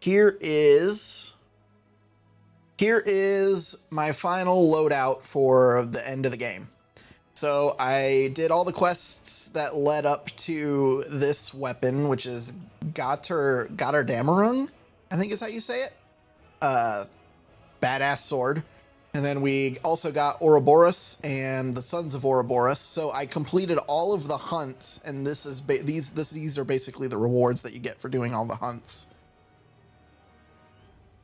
here is my final loadout for the end of the game. So I did all the quests that led up to this weapon, which is Gotterdamerung, I think is how you say it. Badass sword. And then we also got Ouroboros and the Sons of Ouroboros. So I completed all of the hunts, and these are basically the rewards that you get for doing all the hunts.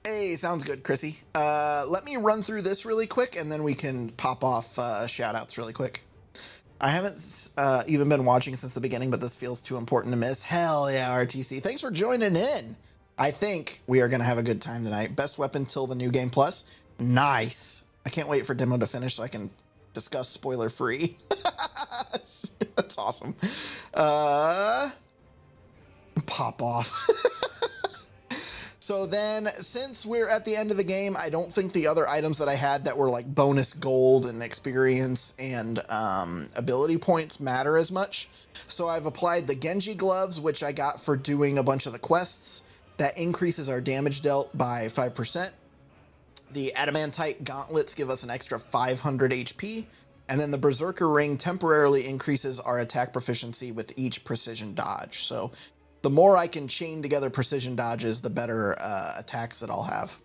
Hey, sounds good, Chrissy. Let me run through this really quick, and then we can pop off shout-outs really quick. I haven't even been watching since the beginning, but this feels too important to miss. Hell yeah, RTC. Thanks for joining in. I think we are going to have a good time tonight. Best weapon till the new game plus. Nice. I can't wait for demo to finish so I can discuss spoiler-free. That's awesome. Pop off. So then, since we're at the end of the game, I don't think the other items that I had that were like bonus gold and experience and ability points matter as much. So I've applied the Genji gloves, which I got for doing a bunch of the quests. That increases our damage dealt by 5%. The adamantite gauntlets give us an extra 500 HP. And then the Berserker ring temporarily increases our attack proficiency with each precision dodge. So the more I can chain together precision dodges, the better attacks that I'll have.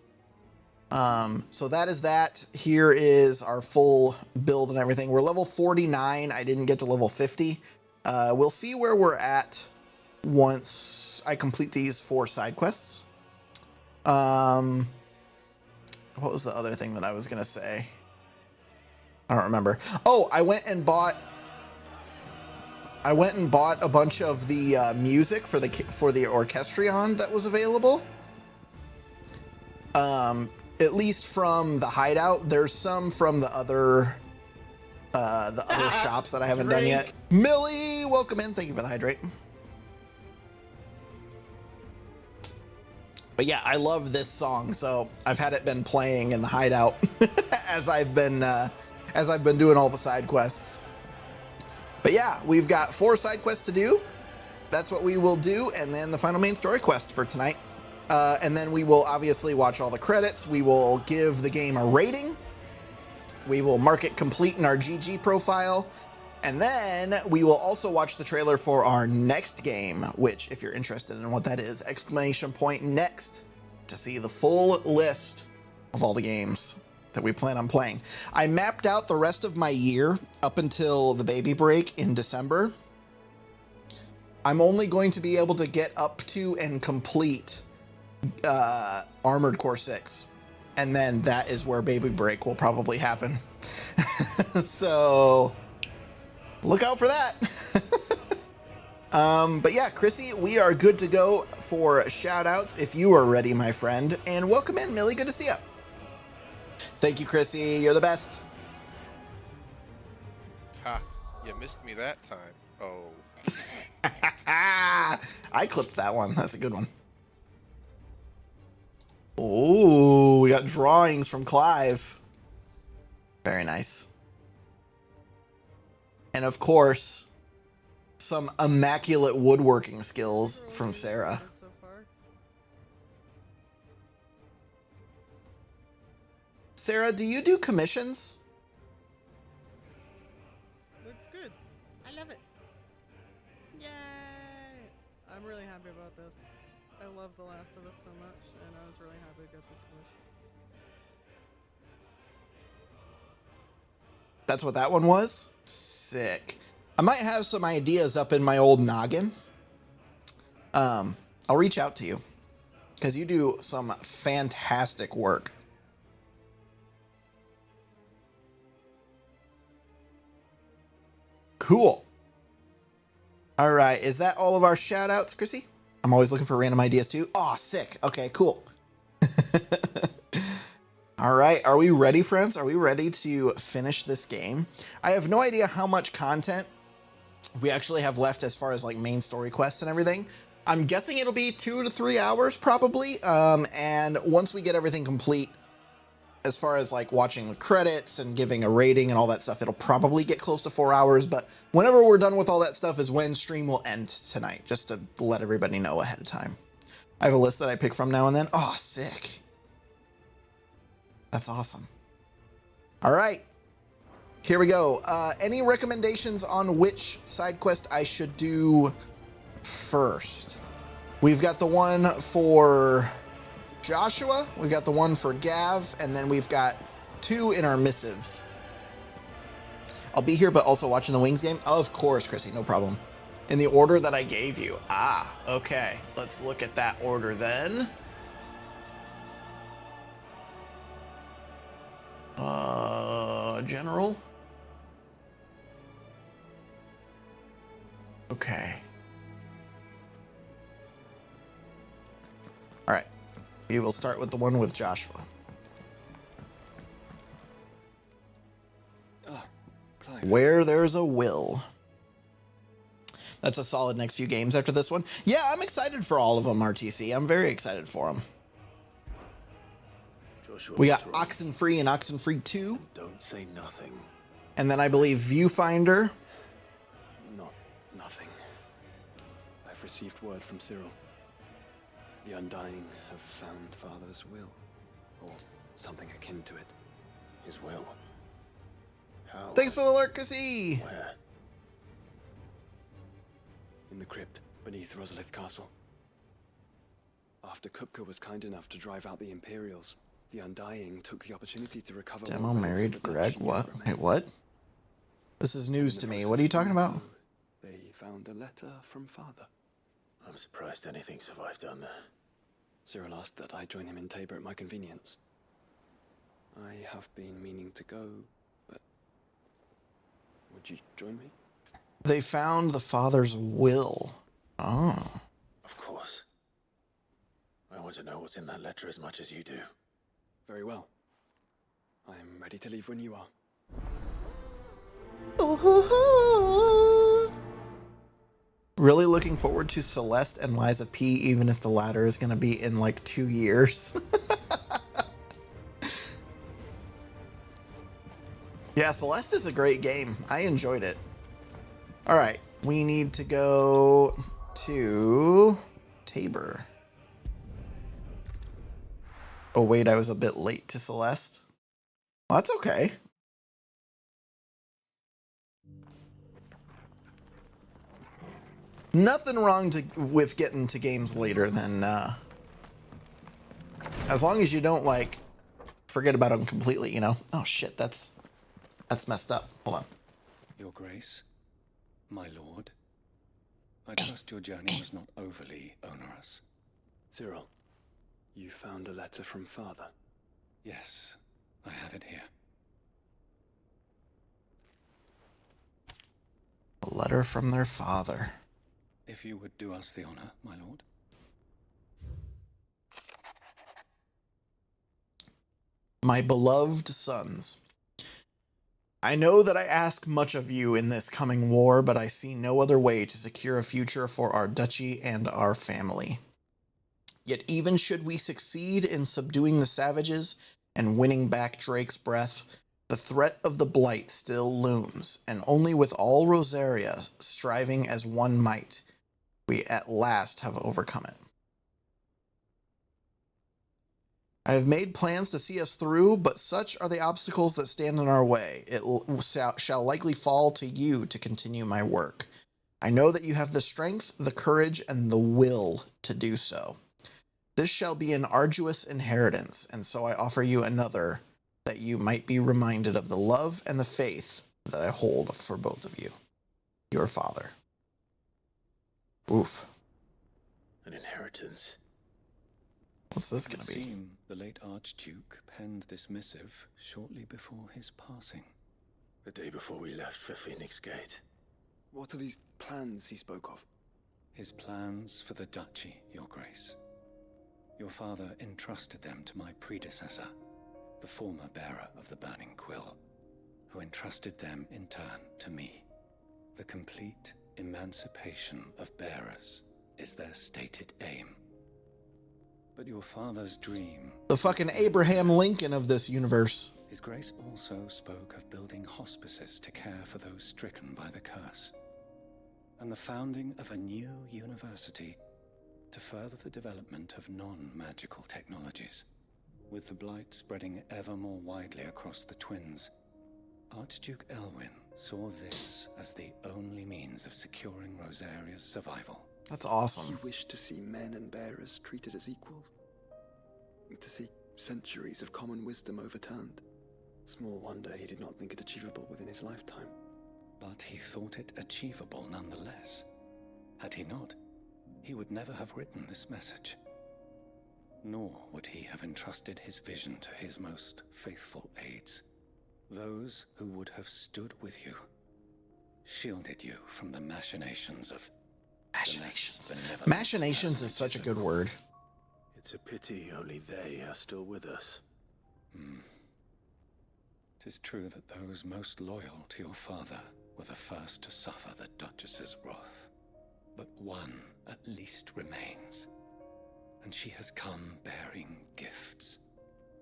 So that is that. Here is our full build and everything. We're level 49. I didn't get to level 50. We'll see where we're at once I complete these 4 side quests. What was the other thing that I was going to say? I don't remember. Oh, I went and bought a bunch of the music for the orchestrion that was available. At least from the hideout. There's some from the other shops that I haven't done yet. Millie, welcome in. Thank you for the hydrate. But yeah, I love this song, so I've had it been playing in the hideout as I've been doing all the side quests. But yeah, we've got 4 side quests to do. That's what we will do, and then the final main story quest for tonight. And then we will obviously watch all the credits. We will give the game a rating. We will mark it complete in our GG profile. And then we will also watch the trailer for our next game, which, if you're interested in what that is, !next to see the full list of all the games that we plan on playing. I mapped out the rest of my year up until the baby break in December. I'm only going to be able to get up to and complete Armored Core 6. And then that is where baby break will probably happen. So look out for that. But yeah, Chrissy, we are good to go for shout outs if you are ready, my friend. And welcome in, Millie. Good to see you. Thank you, Chrissy. You're the best. Ha, you missed me that time. Oh. I clipped that one. That's a good one. Oh, we got drawings from Clive. Very nice. And of course, some immaculate woodworking skills from Sarah. Sarah, do you do commissions? Looks good. I love it. Yay! I'm really happy about this. I love The Last of Us so much, and I was really happy to get this commission. That's what that one was? Sick. I might have some ideas up in my old noggin. I'll reach out to you because you do some fantastic work. Cool. All right. Is that all of our shout outs, Chrissy? I'm always looking for random ideas too. Oh, sick. Okay, cool. All right. Are we ready, friends? Are we ready to finish this game? I have no idea how much content we actually have left as far as like main story quests and everything. I'm guessing it'll be 2 to 3 hours probably. And once we get everything complete, as far as like watching the credits and giving a rating and all that stuff, it'll probably get close to 4 hours. But whenever we're done with all that stuff is when stream will end tonight, just to let everybody know ahead of time. I have a list that I pick from now and then. Oh, sick. That's awesome. All right. Here we go. Any recommendations on which side quest I should do first? We've got the one for Joshua. We've got the one for Gav. And then we've got 2 in our missives. I'll be here, but also watching the Wings game. Of course, Chrissy. No problem. In the order that I gave you. Ah, okay. Let's look at that order then. General. Okay. All right. We will start with the one with Joshua. Clive. Where there's a will. That's a solid next few games after this one. Yeah, I'm excited for all of them, RTC. I'm very excited for them. Joshua, We got what's wrong? Oxenfree and Oxenfree 2. Don't say nothing. And then I believe Viewfinder. Nothing. I've received word from Cyril. The Undying have found Father's will. Or something akin to it. His will. How? Thanks for the alert, Chrissy. Where? In the crypt beneath Rosalith Castle. After Kupka was kind enough to drive out the Imperials, the Undying took the opportunity to recover. Demo what relics married of the Greg. Duchy What? remained. Wait, what? This is news In to the me. process What are you of talking doing about? so, they found a letter from Father. I'm surprised anything survived down there. Cyril asked that I join him in Tabor at my convenience. I have been meaning to go, but would you join me? They found the father's will. Oh. Of course. I want to know what's in that letter as much as you do. Very well. I'm ready to leave when you are. Really looking forward to Celeste and Lies of P, even if the latter is going to be in like 2 years. Yeah, Celeste is a great game. I enjoyed it. All right, we need to go to Tabor. Oh, wait, I was a bit late to Celeste. Well, that's okay. Nothing wrong with getting to games later than, as long as you don't, like, forget about them completely, you know? Oh, shit, that's messed up. Hold on. Your Grace, my lord, I trust your journey was not overly onerous. Cyril, you found a letter from Father. Yes, I have it here. A letter from their father. If you would do us the honor, my lord. My beloved sons, I know that I ask much of you in this coming war, but I see no other way to secure a future for our duchy and our family. Yet even should we succeed in subduing the savages and winning back Drake's breath, the threat of the Blight still looms, and only with all Rosaria striving as one might, we at last have overcome it. I have made plans to see us through, but such are the obstacles that stand in our way. It shall likely fall to you to continue my work. I know that you have the strength, the courage, and the will to do so. This shall be an arduous inheritance, and so I offer you another, that you might be reminded of the love and the faith that I hold for both of you. Your father. Oof. An inheritance. What's this It gonna would be? seem the late Archduke penned this missive shortly before his passing. The day before we left for Phoenix Gate. What are these plans he spoke of? His plans for the duchy, your grace. Your father entrusted them to my predecessor, the former bearer of the Burning Quill, who entrusted them in turn to me. The complete emancipation of bearers is their stated aim. But your father's dream... The fucking Abraham Lincoln of this universe. His Grace also spoke of building hospices to care for those stricken by the curse, and the founding of a new university to further the development of non-magical technologies. With the blight spreading ever more widely across the twins, Archduke Elwin saw this as the only means of securing Rosaria's survival. That's awesome. He wished to see men and bearers treated as equals. To see centuries of common wisdom overturned. Small wonder he did not think it achievable within his lifetime. But he thought it achievable nonetheless. Had he not, he would never have written this message. Nor would he have entrusted his vision to his most faithful aides, those who would have stood with you, shielded you from the machinations of... Machinations. Machinations is such a good word. It's a pity only they are still with us. 'Tis true that those most loyal to your father were the first to suffer the Duchess's wrath. But one at least remains, and she has come bearing gifts.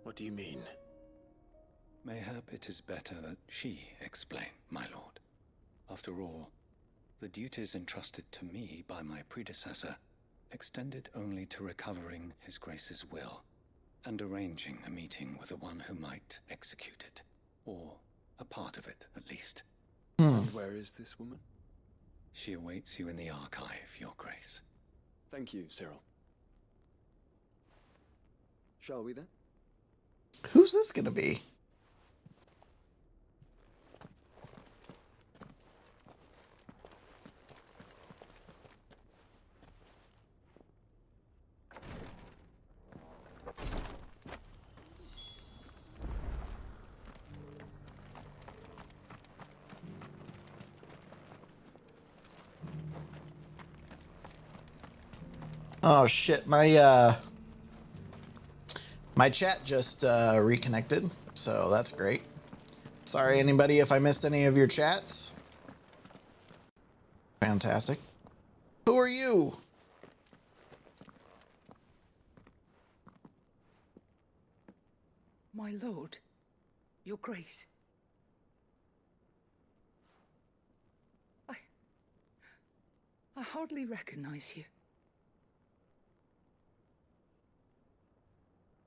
What do you mean? Mayhap it is better that she explain, my lord. After all, the duties entrusted to me by my predecessor extended only to recovering His Grace's will and arranging a meeting with the one who might execute it, or a part of it at least. And where is this woman? She awaits you in the archive, Your Grace. Thank you, Cyril. Shall we then? Who's this gonna be? Oh shit, my chat just reconnected, so that's great. Sorry anybody if I missed any of your chats. Fantastic. Who are you? My lord, your grace. I hardly recognize you.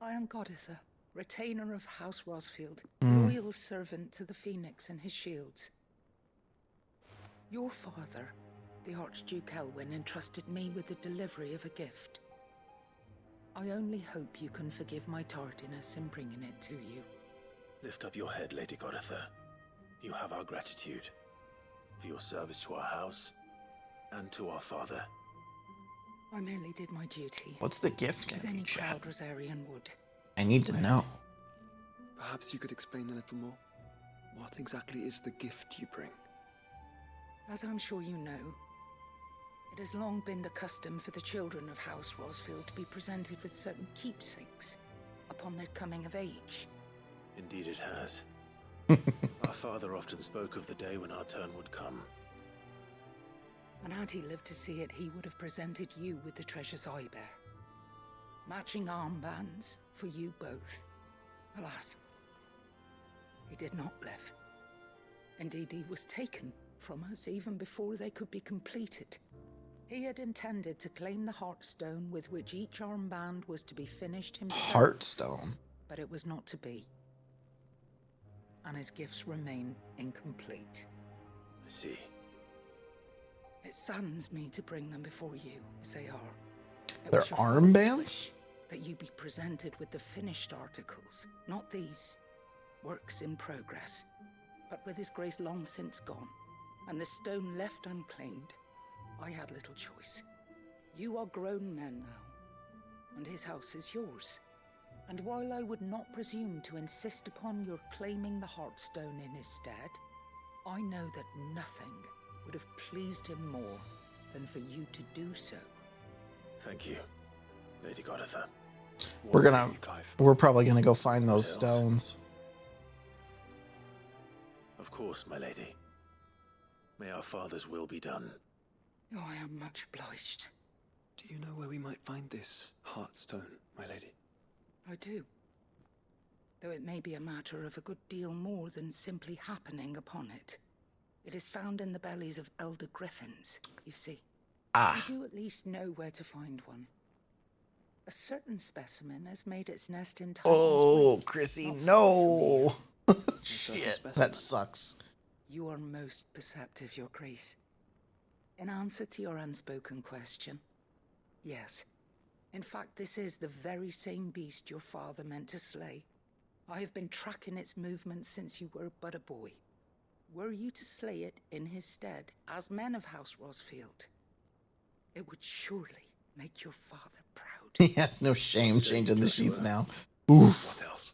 I am Goditha, retainer of House Rosfield, loyal servant to the Phoenix and his shields. Your father, the Archduke Elwin, entrusted me with the delivery of a gift. I only hope you can forgive my tardiness in bringing it to you. Lift up your head, Lady Goditha. You have our gratitude for your service to our house and to our father. I merely did my duty. What's the gift As gonna any be, chat? proud Rosarian would. I need to know. Perhaps you could explain a little more? What exactly is the gift you bring? As I'm sure you know, it has long been the custom for the children of House Rosfield to be presented with certain keepsakes upon their coming of age. Indeed it has. Our father often spoke of the day when our turn would come. And had he lived to see it, he would have presented you with the treasures I bear. Matching armbands for you both. Alas, he did not live. Indeed, he was taken from us even before they could be completed. He had intended to claim the Heartstone with which each armband was to be finished himself. Heartstone. But it was not to be. And his gifts remain incomplete. I see. It saddens me to bring them before you, as they are. It They're was your father's armbands? wish that you be presented with the finished articles, not these works in progress. But with His Grace long since gone, and the stone left unclaimed, I had little choice. You are grown men now, and his house is yours. And while I would not presume to insist upon your claiming the Heartstone in his stead, I know that nothing would have pleased him more than for you to do so. Thank you, Lady Goditha. We're probably gonna go find those stones. Of course, my lady. May our father's will be done. Oh, I am much obliged. Do you know where we might find this Heartstone, my lady? I do. Though it may be a matter of a good deal more than simply happening upon it. It is found in the bellies of elder griffins, you see. Ah. You do at least know where to find one. A certain specimen has made its nest in Titan's Oh, Wake, Chrissy, not far from no. certain Shit, specimen. that sucks. You are most perceptive, Your Grace. In answer to your unspoken question, yes. In fact, this is the very same beast your father meant to slay. I have been tracking its movements since you were but a boy. Were you to slay it in his stead, as men of House Rosfield, it would surely make your father proud. He has no shame What say changing you, the sheets Joshua? now. Oof. What else?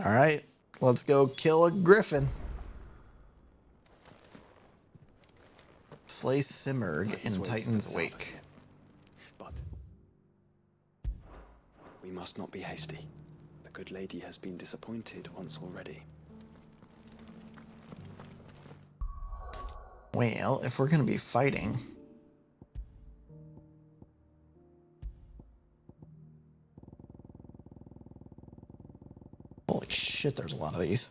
All right, let's go kill a griffin. Slay Simurg in Wake is to the Titan's south of Wake. here. But we must not be hasty. The good lady has been disappointed once already. Well, if we're gonna be fighting, holy shit, there's a lot of these.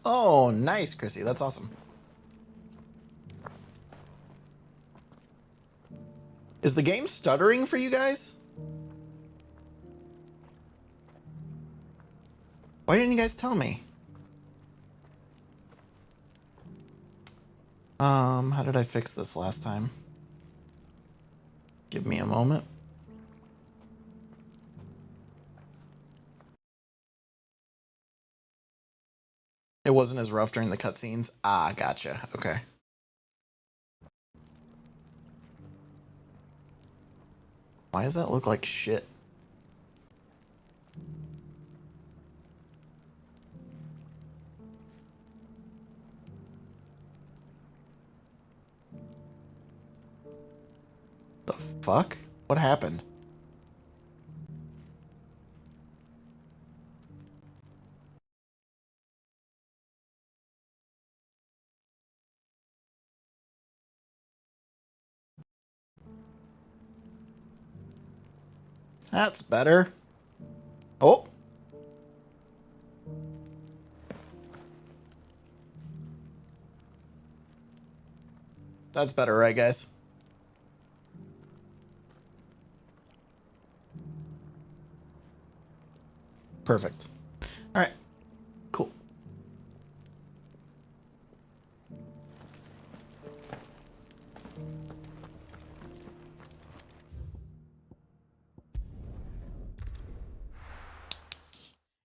Oh, nice, Chrissy. That's awesome. Is the game stuttering for you guys? Why didn't you guys tell me? How did I fix this last time? Give me a moment. It wasn't as rough during the cutscenes. Ah, gotcha. Okay. Why does that look like shit? The fuck? What happened? That's better. Oh. That's better, right, guys? Perfect. All right. Cool.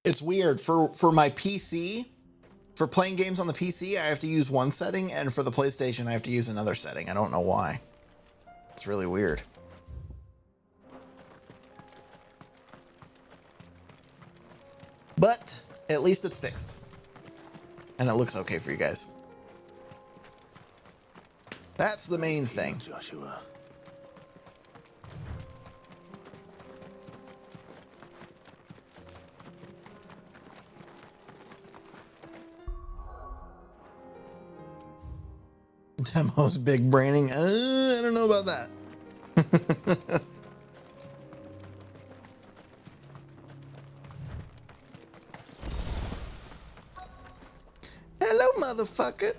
It's weird for my PC, for playing games on the PC, I have to use one setting, and for the PlayStation, I have to use another setting. I don't know why. It's really weird. But at least it's fixed. And it looks okay for you guys. That's the main thing. Joshua. Demo's big braining. I don't know about that. Hello, motherfucker.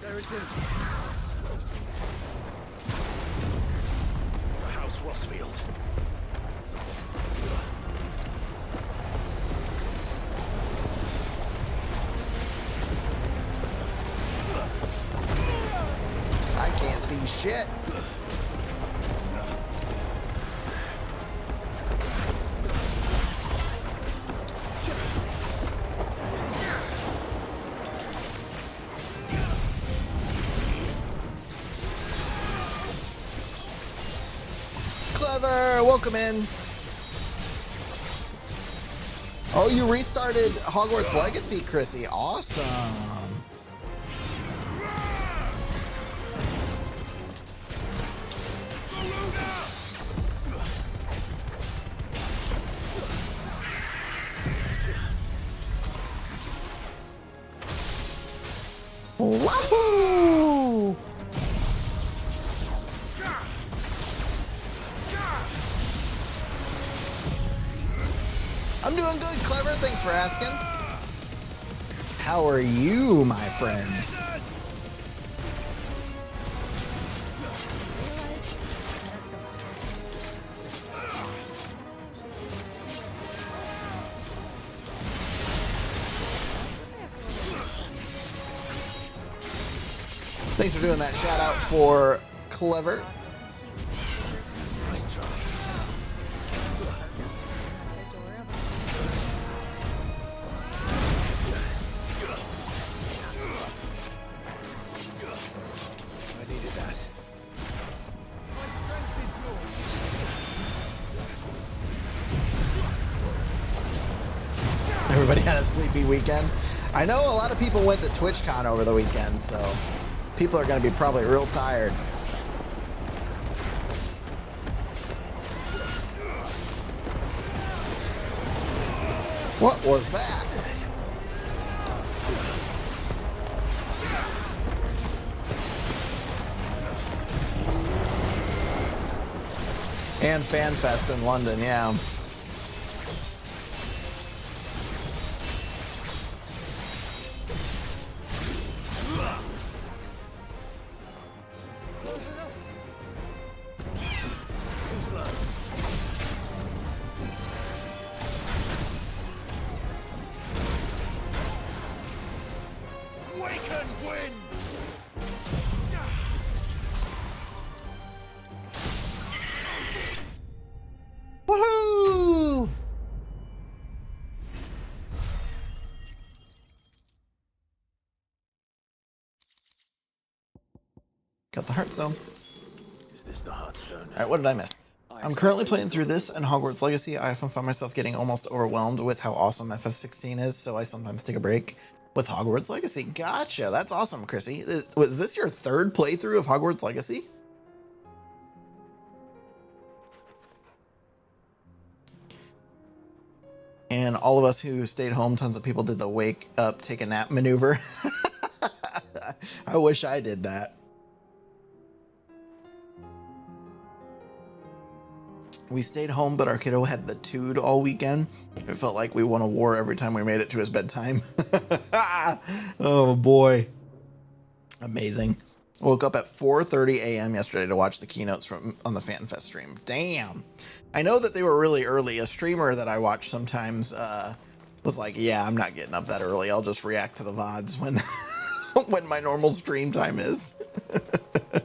There it is. For House Rosfield. I can't see shit. Clever, welcome in. Oh, you restarted Hogwarts Legacy, Chrissy. Awesome. Wahoo! I'm doing good, Clever. Thanks for asking. How are you, my friend? Thanks for doing that. Shout out for Clever. Everybody had a sleepy weekend. I know a lot of people went to TwitchCon over the weekend, so people are going to be probably real tired. What was that? And FanFest in London, yeah. Woohoo! Got the Heartstone. Is this the Heartstone? All right, what did I miss? I'm currently playing through this and Hogwarts Legacy. I often find myself getting almost overwhelmed with how awesome FF16 is, so I sometimes take a break with Hogwarts Legacy. Gotcha. That's awesome, Chrissy. Was this your third playthrough of Hogwarts Legacy? And all of us who stayed home, tons of people did the wake up, take a nap maneuver. I wish I did that. We stayed home, but our kiddo had the tood all weekend. It felt like we won a war every time we made it to his bedtime. Oh boy. Amazing. Woke up at 4:30 a.m. yesterday to watch the keynotes on the FanFest stream. Damn. I know that they were really early. A streamer that I watch sometimes was like, yeah, I'm not getting up that early. I'll just react to the VODs when, when my normal stream time is.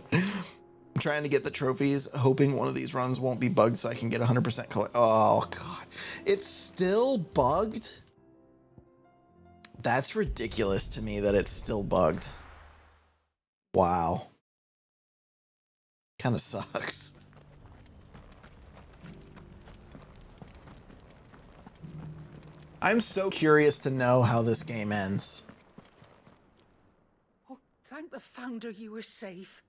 I'm trying to get the trophies, hoping one of these runs won't be bugged so I can get 100% collect. Oh, God. It's still bugged? That's ridiculous to me that it's still bugged. Wow. Kind of sucks. I'm so curious to know how this game ends. Oh, thank the Founder you were safe.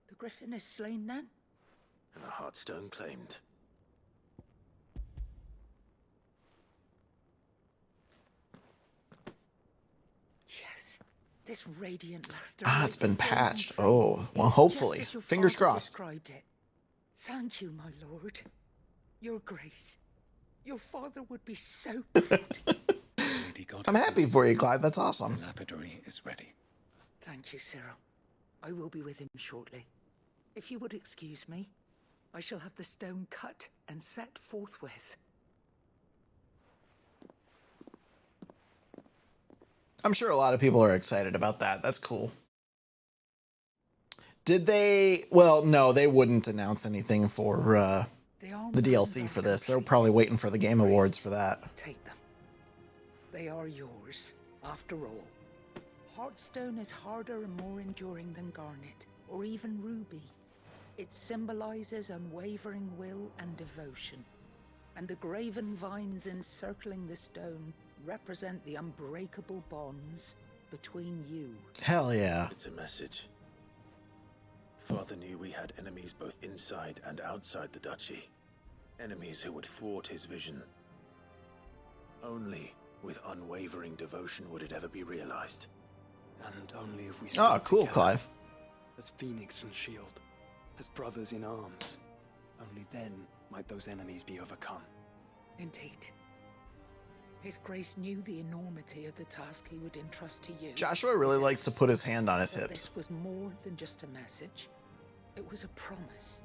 The Griffin is slain then? And a Heartstone claimed. Yes. This radiant luster. It's been patched. Oh, well, hopefully. Fingers crossed. Described it. Thank you, my lord. Your grace. Your father would be so proud. I'm happy for you, Clive. That's awesome. The lapidary is ready. Thank you, Cyril. I will be with him shortly. If you would excuse me, I shall have the stone cut and set forthwith. I'm sure a lot of people are excited about that. That's cool. Did they? Well, no, they wouldn't announce anything for the DLC for this. They're probably waiting for the Game Awards for that. Take them. They are yours, after all. Heartstone is harder and more enduring than garnet, or even ruby. It symbolizes unwavering will and devotion. And the graven vines encircling the stone represent the unbreakable bonds between you. Hell yeah. It's a message. Father knew we had enemies both inside and outside the duchy. Enemies who would thwart his vision. Only with unwavering devotion would it ever be realized. And only if we Oh, stand cool, together, Clive. as Phoenix and Shield, as brothers in arms, only then might those enemies be overcome. Indeed. His Grace knew the enormity of the task he would entrust to you. Joshua really likes to put his hand on his But hips. this was more than just a message. It was a promise.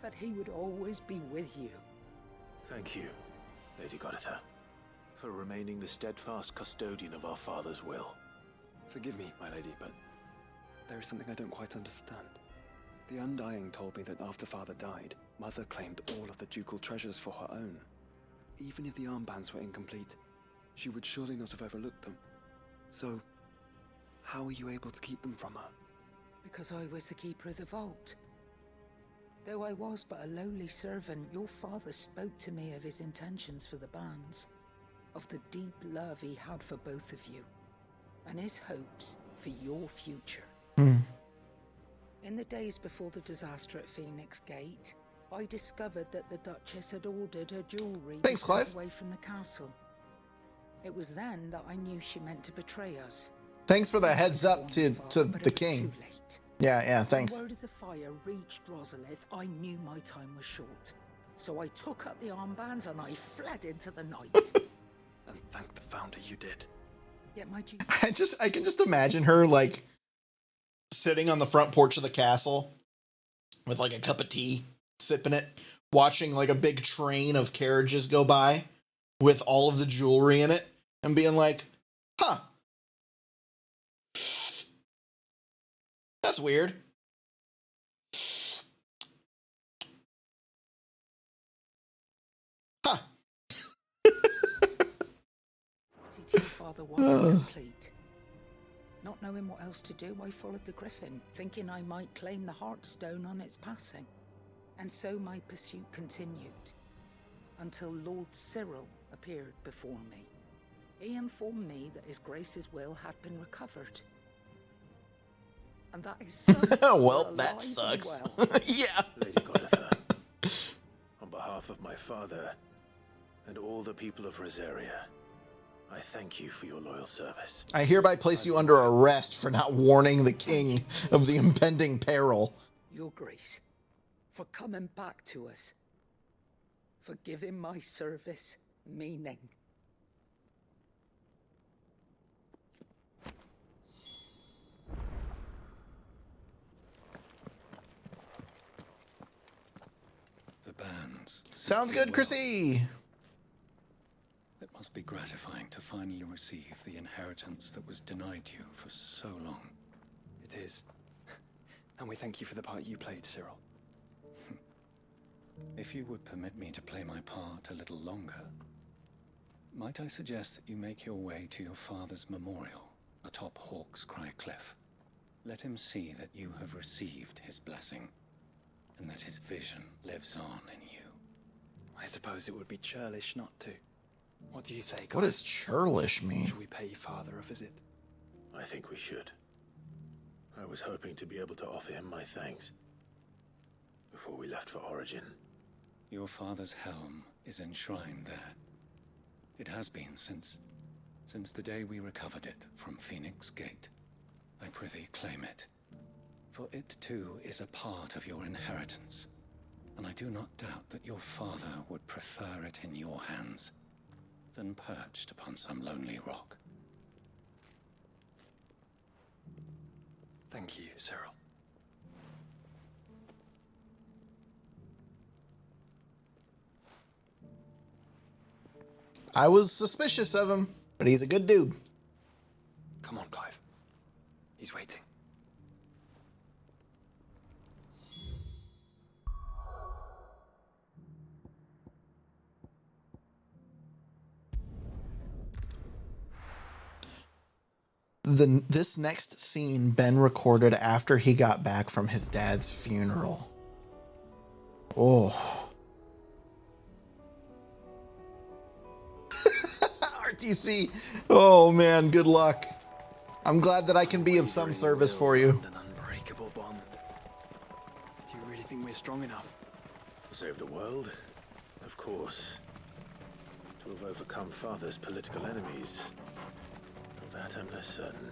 That he would always be with you. Thank you, Lady Goditha, for remaining the steadfast custodian of our father's will. Forgive me, my lady, but there is something I don't quite understand. The Undying told me that after Father died, Mother claimed all of the ducal treasures for her own. Even if the armbands were incomplete, she would surely not have overlooked them. So, how were you able to keep them from her? Because I was the keeper of the vault. Though I was but a lowly servant, your father spoke to me of his intentions for the bands, of the deep love he had for both of you, and his hopes for your future. In the days before the disaster at Phoenix Gate, I discovered that the Duchess had ordered her jewelry Thanks, Clive. away from the castle. It was then that I knew she meant to betray us. Thanks for the I heads tried up to to warn Father, but the it was king. too late. Yeah, thanks. When word of the fire reached Rosalith, I knew my time was short. So I took up the armbands and I fled into the night. And thank the Founder you did. Yet my duty I can just imagine her like sitting on the front porch of the castle with like a cup of tea, sipping it, watching like a big train of carriages go by with all of the jewelry in it and being like, huh, that's weird. Huh. to your father wasn't complete. Not knowing what else to do, I followed the griffin, thinking I might claim the Heartstone on its passing. And so my pursuit continued, until Lord Cyril appeared before me. He informed me that His Grace's will had been recovered. And that his sons Well, were that alive sucks. and well. Yeah. Lady Goditha, on behalf of my father and all the people of Rosaria, I thank you for your loyal service. I hereby place you under arrest for not warning the king of the impending peril. Your Grace, for coming back to us, for giving my service meaning. The bands. Sounds good, Chrissy. It must be gratifying to finally receive the inheritance that was denied you for so long. It is. And we thank you for the part you played, Cyril. If you would permit me to play my part a little longer, might I suggest that you make your way to your father's memorial atop Hawk's Cry Cliff? Let him see that you have received his blessing, and that his vision lives on in you. I suppose it would be churlish not to. What do you say, Clive? What does churlish mean? Should we pay Father a visit? I think we should. I was hoping to be able to offer him my thanks before we left for Origin. Your father's helm is enshrined there. It has been since the day we recovered it from Phoenix Gate. I prithee claim it, for it too is a part of your inheritance, and I do not doubt that your father would prefer it in your hands than perched upon some lonely rock. Thank you, Cyril. I was suspicious of him, but he's a good dude. Come on, Clive. He's waiting. This next scene Ben recorded after he got back from his dad's funeral. Oh. RTC. Oh man, good luck. I'm glad that I can be of some service for you. An unbreakable bond. Do you really think we're strong enough? To save the world? Of course. To have overcome Father's political enemies. Of that I'm less certain.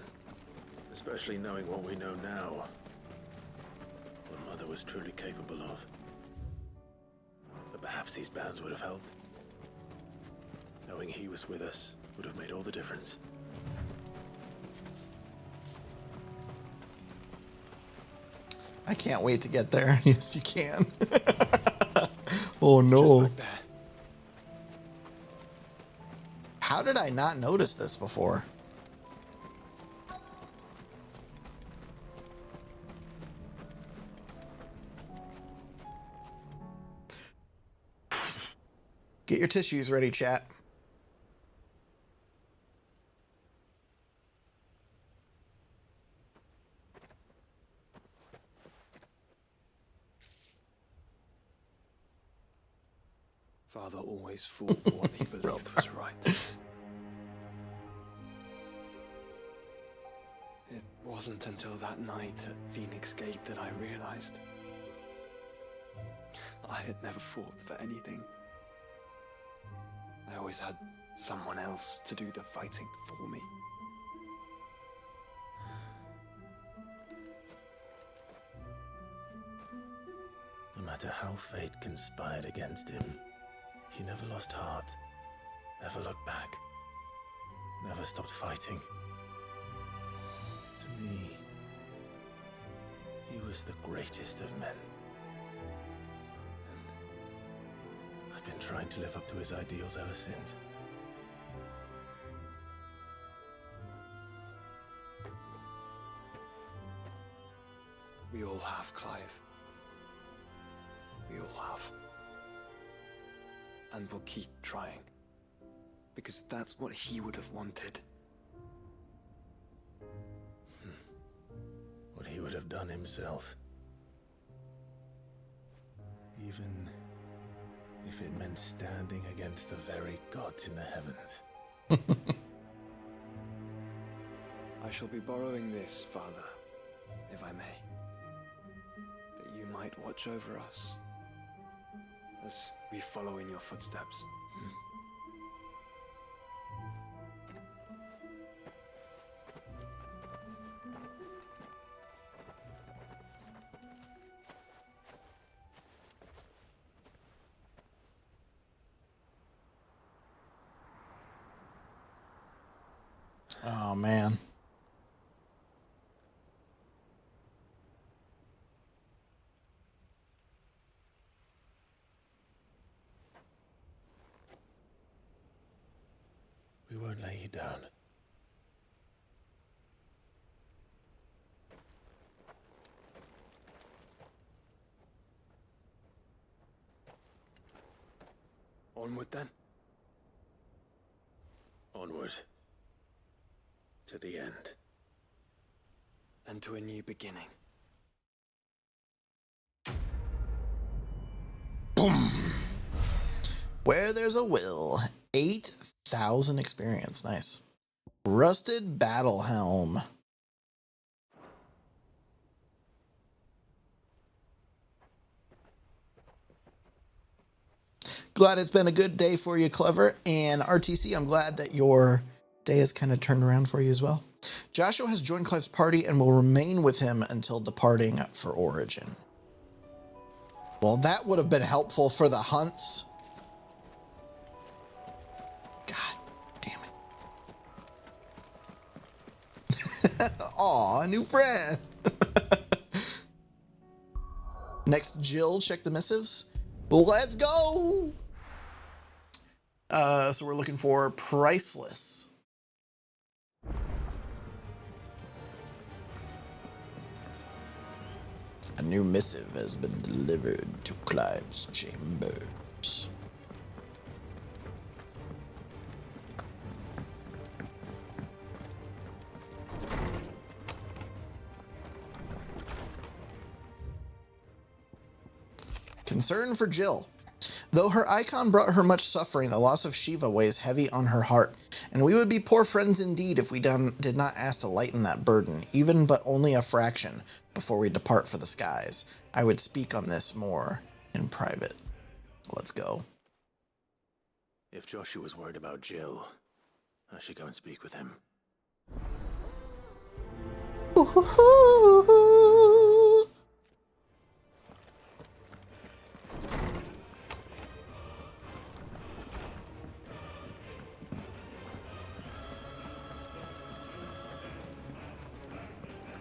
Especially knowing what we know now. What Mother was truly capable of. But perhaps these bands would have helped. Knowing he was with us would have made all the difference. I can't wait to get there. Yes, you can. Oh no. Just back there. How did I not notice this before? Get your tissues ready, chat. Father always fought for what he believed was right. It wasn't until that night at Phoenix Gate that I realized I had never fought for anything. I always had someone else to do the fighting for me. No matter how fate conspired against him, he never lost heart, never looked back, never stopped fighting. To me, he was the greatest of men. And I've been trying to live up to his ideals ever since. We all have, Clive. We all have. And we'll keep trying. Because that's what he would have wanted. What he would have done himself. Even if it meant standing against the very gods in the heavens. I shall be borrowing this, Father, if I may. That you might watch over us as we follow in your footsteps. Oh man. We won't lay you down. Onward then. Onward. To the end. And to a new beginning. Boom. Where there's a will, 8,000 experience. Nice. Rusted battle helm. Glad it's been a good day for you, Clever. And RTC, I'm glad that your day has kind of turned around for you as well. Joshua has joined Clive's party and will remain with him until departing for Origin. Well, that would have been helpful for the hunts. God damn it. Aw, a new friend. Next, Jill, check the missives. Let's go. So we're looking for Priceless. A new missive has been delivered to Clive's chambers. Concern for Jill. Though her icon brought her much suffering, the loss of Shiva weighs heavy on her heart, and we would be poor friends indeed if we did not ask to lighten that burden, even but only a fraction, before we depart for the skies. I would speak on this more in private. Let's go. If Joshua was worried about Jill, I should go and speak with him.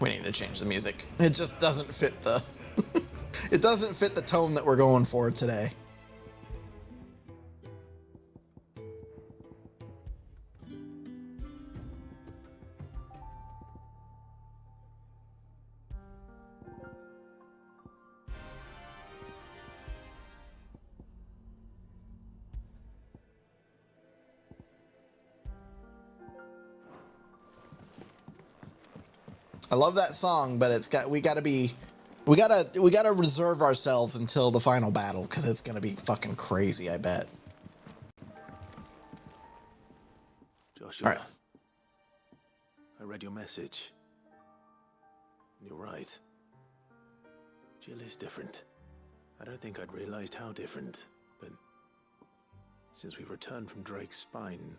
We need to change the music. It just doesn't fit the it doesn't fit the tone that we're going for today. I love that song, but we gotta reserve ourselves until the final battle, because it's gonna be fucking crazy, I bet. Joshua, All right. I read your message. You're right. Jill is different. I don't think I'd realized how different, but since we returned from Drake's spine,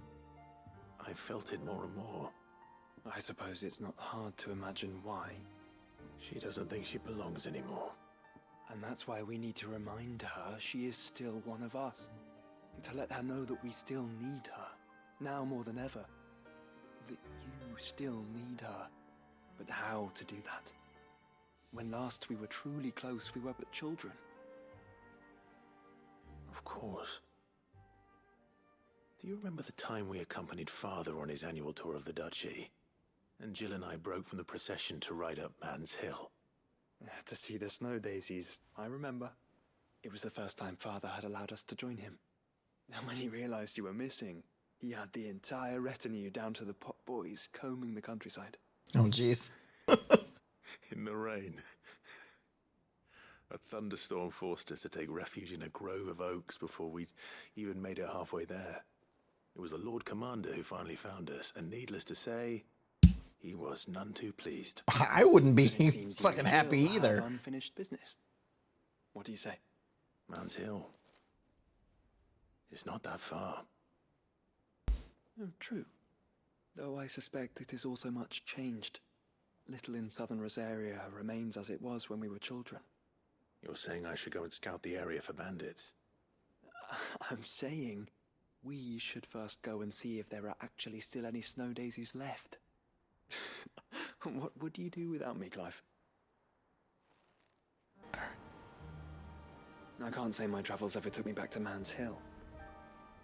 I felt it more and more. I suppose it's not hard to imagine why. She doesn't think she belongs anymore. And that's why we need to remind her she is still one of us. To let her know that we still need her, now more than ever. That you still need her. But how to do that? When last we were truly close, we were but children. Of course. Do you remember the time we accompanied Father on his annual tour of the Duchy? And Jill and I broke from the procession to ride up Man's Hill. To see the snow daisies, I remember. It was the first time Father had allowed us to join him. And when he realized you were missing, he had the entire retinue down to the pot boys combing the countryside. Oh, jeez. In the rain. A thunderstorm forced us to take refuge in a grove of oaks before we'd even made it halfway there. It was the Lord Commander who finally found us, and needless to say, he was none too pleased. I wouldn't be It seems fucking you happy still either. have unfinished business. What do you say? Man's Hill. It's not that far. Oh, true. Though I suspect it is also much changed. Little in southern Rosaria remains as it was when we were children. You're saying I should go and scout the area for bandits? I'm saying we should first go and see if there are actually still any snow daisies left. What would you do without me, Clive? I can't say my travels ever took me back to Man's Hill.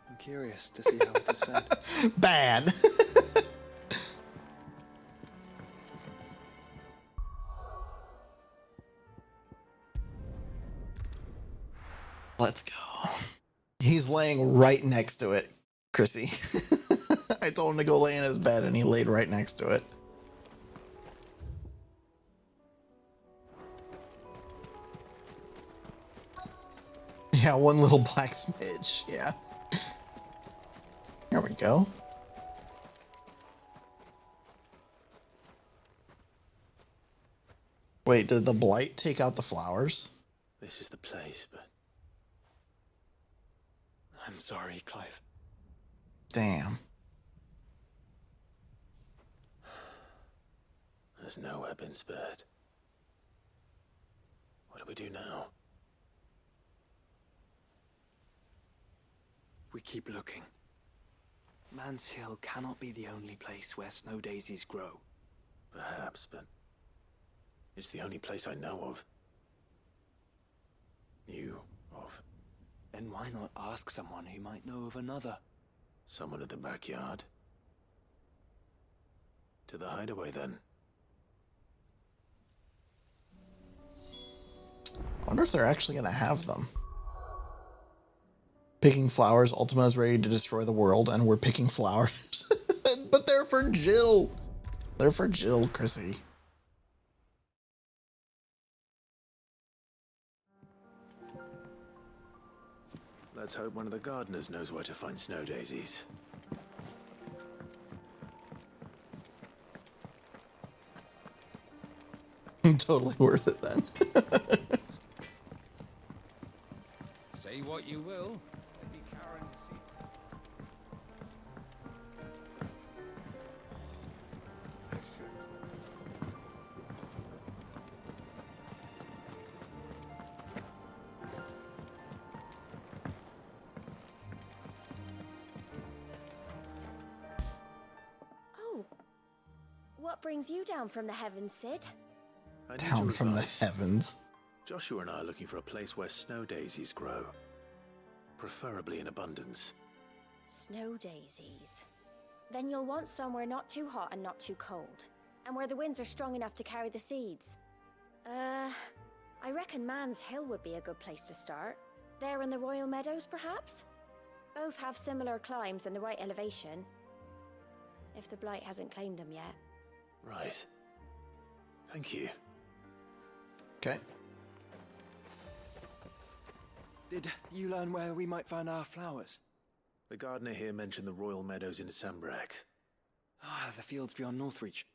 I'm curious to see how it is fed. Bad. Let's go. He's laying right next to it, Chrissy. I told him to go lay in his bed, and he laid right next to it. Yeah, one little black smidge. Yeah. There we go. Wait, did the blight take out the flowers? This is the place, but I'm sorry, Clive. Damn. there's nowhere been spared. What do we do now? We keep looking. Man's Hill cannot be the only place where snow daisies grow. Perhaps, but it's the only place I know of. Knew of. Then why not ask someone who might know of another? Someone in the backyard. To the hideaway, then. I wonder if they're actually going to have them. Picking flowers, Ultima is ready to destroy the world, and we're picking flowers. But they're for Jill. They're for Jill, Chrissy. Let's hope one of the gardeners knows where to find snow daisies. Totally worth it then. Say what you will. Maybe Karen see. I should. What brings you down from the heavens, Sid? I need Down your from the advice. heavens. Joshua and I are looking for a place where snow daisies grow. Preferably in abundance. Snow daisies. Then you'll want somewhere not too hot and not too cold. And where the winds are strong enough to carry the seeds. I reckon Man's Hill would be a good place to start. There in the Royal Meadows, perhaps? Both have similar climbs and the right elevation. If the Blight hasn't claimed them yet. Right. Thank you. Okay. Did you learn where we might find our flowers? The gardener here mentioned the Royal Meadows in Sambrak. Ah, the fields beyond Northreach.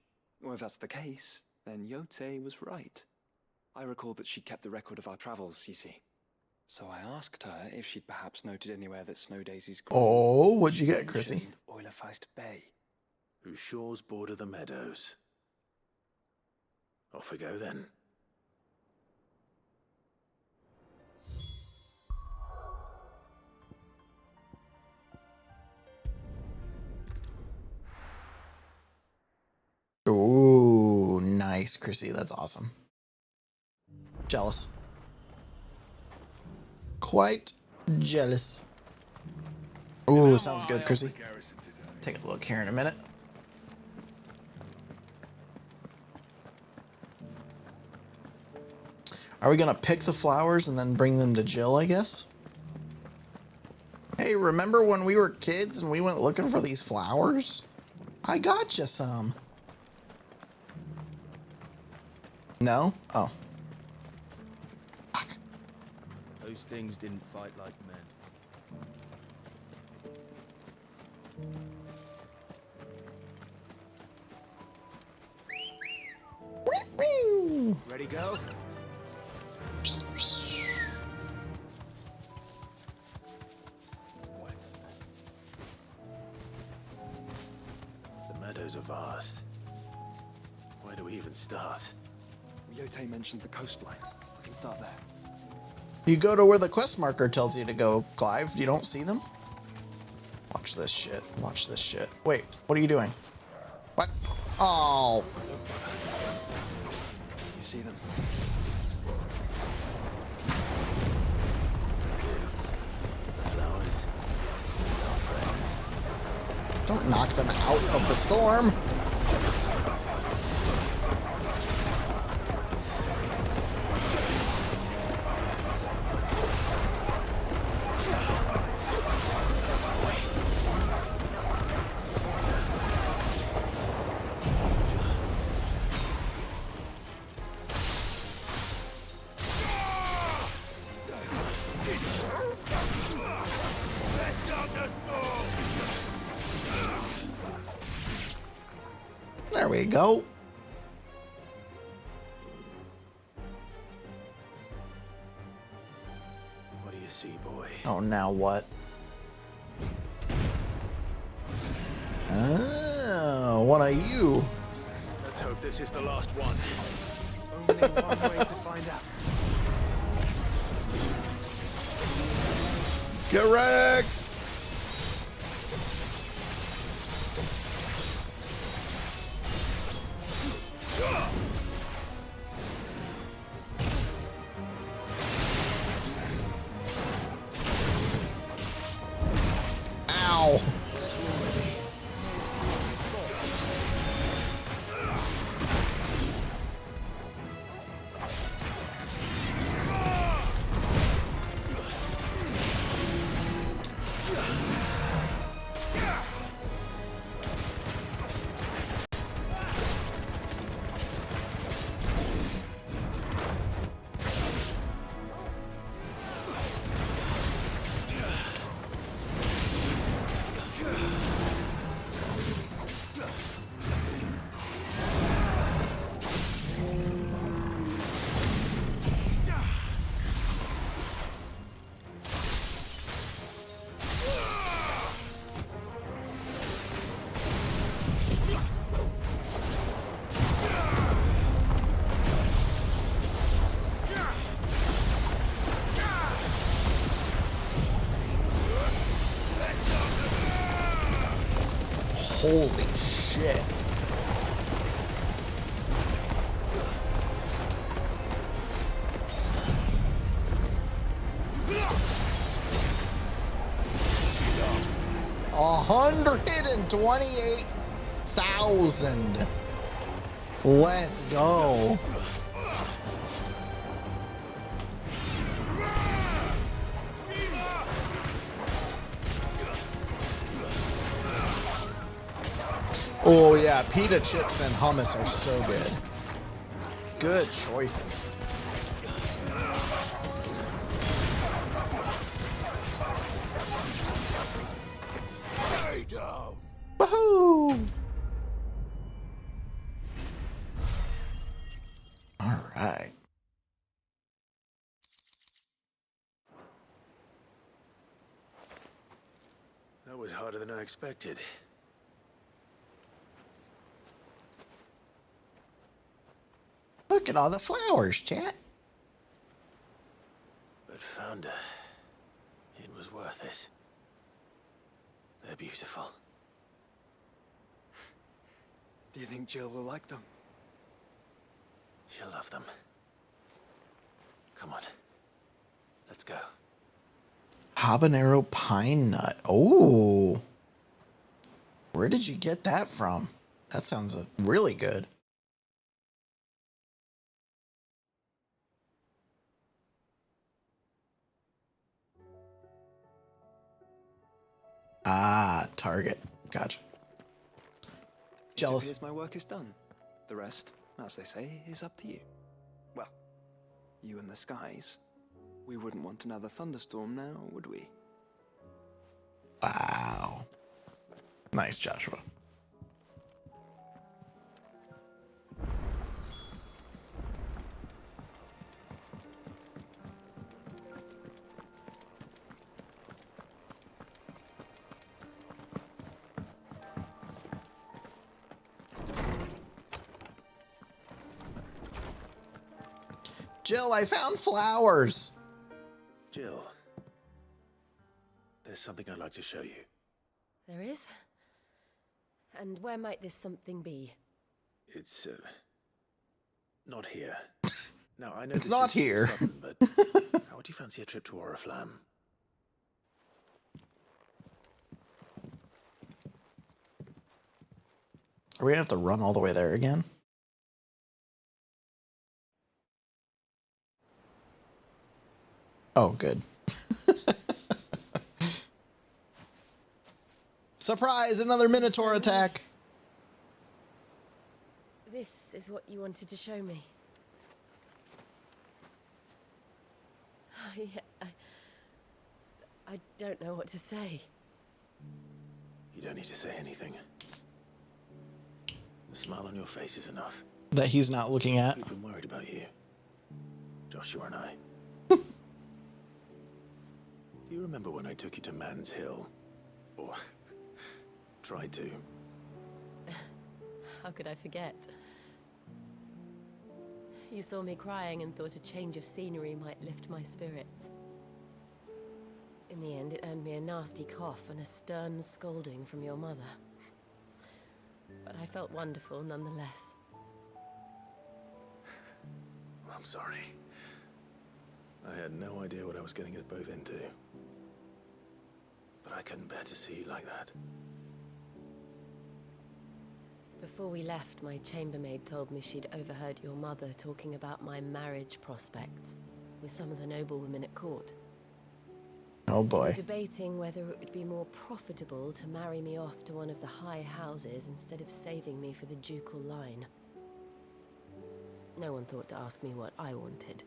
Well, if that's the case, then Yote was right. I recalled that she kept the record of our travels, you see. So I asked her if she'd perhaps noted anywhere that snow daisies grew. Oh, what'd you get, She Chrissy? mentioned Oilerfeist Bay. Whose shores border the meadows. Off we go then. Ooh, nice, Chrissy. That's awesome. Jealous. Quite jealous. Ooh, sounds good, Chrissy. Take a look here in a minute. Are we gonna pick the flowers and then bring them to Jill, I guess? Hey, remember when we were kids and we went looking for these flowers? I got you some. No? Oh. Fuck. Those things didn't fight like men. Ready, go? The meadows are vast. Where do we even start? Yote mentioned the coastline. We can start there. You go to where the quest marker tells you to go, Clive. You don't see them? Watch this shit. Watch this shit. Wait, what are you doing? What? Oh. You see them? The flowers. Our friends. Don't knock them out of the storm. There we go. What do you see, boy? Oh, now what? Oh, one of you. Let's hope this is the last one. Only one way to find out. Correct. Ow. Holy shit. 128,000. Let's go. Oh yeah, pita chips and hummus are so good. Good choices. Woohoo! All right. That was harder than I expected. Look at all the flowers, chat. But Founder, it was worth it. They're beautiful. Do you think Jill will like them? She'll love them. Come on. Let's go. Habanero pine nut. Oh. Where did you get that from? That sounds really good. Ah, Target. Gotcha. Jealous. It appears my work is done. The rest, as they say, is up to you. Well, you and the skies. We wouldn't want another thunderstorm now, would we? Wow. Nice, Joshua. Jill, I found flowers. Jill, there's something I'd like to show you. There is? And where might this something be? It's, not here. Now, I know It's this not is here. sudden, but how would you fancy a trip to Oriflamme? Are we gonna have to run all the way there again? Oh, good. Surprise, another Minotaur attack. This is what you wanted to show me. I don't know what to say. You don't need to say anything. The smile on your face is enough. That he's not looking at. We've been worried about you. Joshua and I. Do you remember when I took you to Man's Hill? Or tried to? How could I forget? You saw me crying and thought a change of scenery might lift my spirits. In the end, it earned me a nasty cough and a stern scolding from your mother. But I felt wonderful nonetheless. I'm sorry. I had no idea what I was getting us both into. But I couldn't bear to see you like that. Before we left, my chambermaid told me she'd overheard your mother talking about my marriage prospects with some of the noblewomen at court. Oh They boy. were debating whether it would be more profitable to marry me off to one of the high houses instead of saving me for the ducal line. No one thought to ask me what I wanted.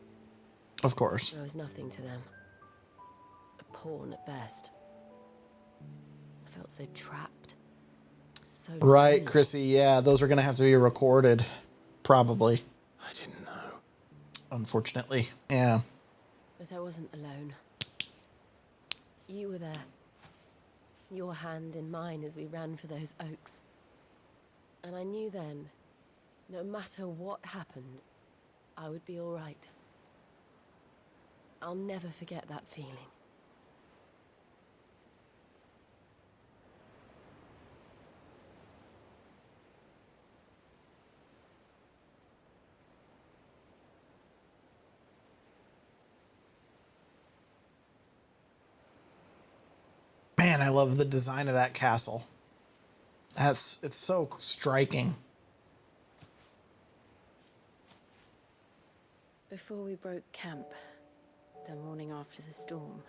Of course. I was nothing to them. A pawn at best. I felt so trapped. So Right, lonely. Chrissy. Yeah, those are gonna have to be recorded. Probably. I didn't know. Unfortunately. Yeah. But I wasn't alone. You were there. Your hand in mine as we ran for those oaks. And I knew then, no matter what happened, I would be all right. I'll never forget that feeling. Man, Man, I love the design of that castle. It's so striking. Before we broke camp, the morning after the storm,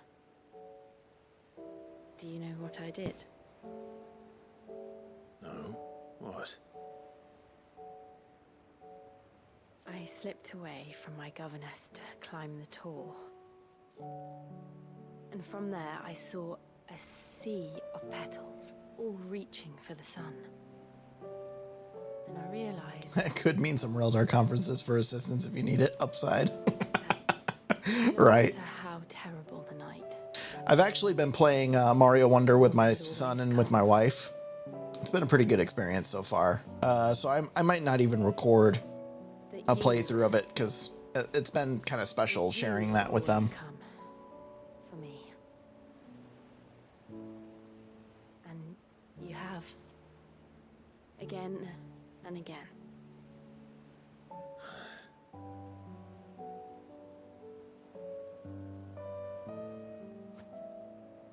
do you know what I did? No? What? I slipped away from my governess to climb the tor. And from there I saw a sea of petals, all reaching for the sun. And I realized... That could mean some Realdar conferences for assistance if you need it upside. Right. No matter how terrible the night. I've actually been playing Mario Wonder with my son and with my wife. It's been a pretty good experience so far. So I might not even record a playthrough of it because it's been kind of special sharing that with them. For me. And you have. Again and again.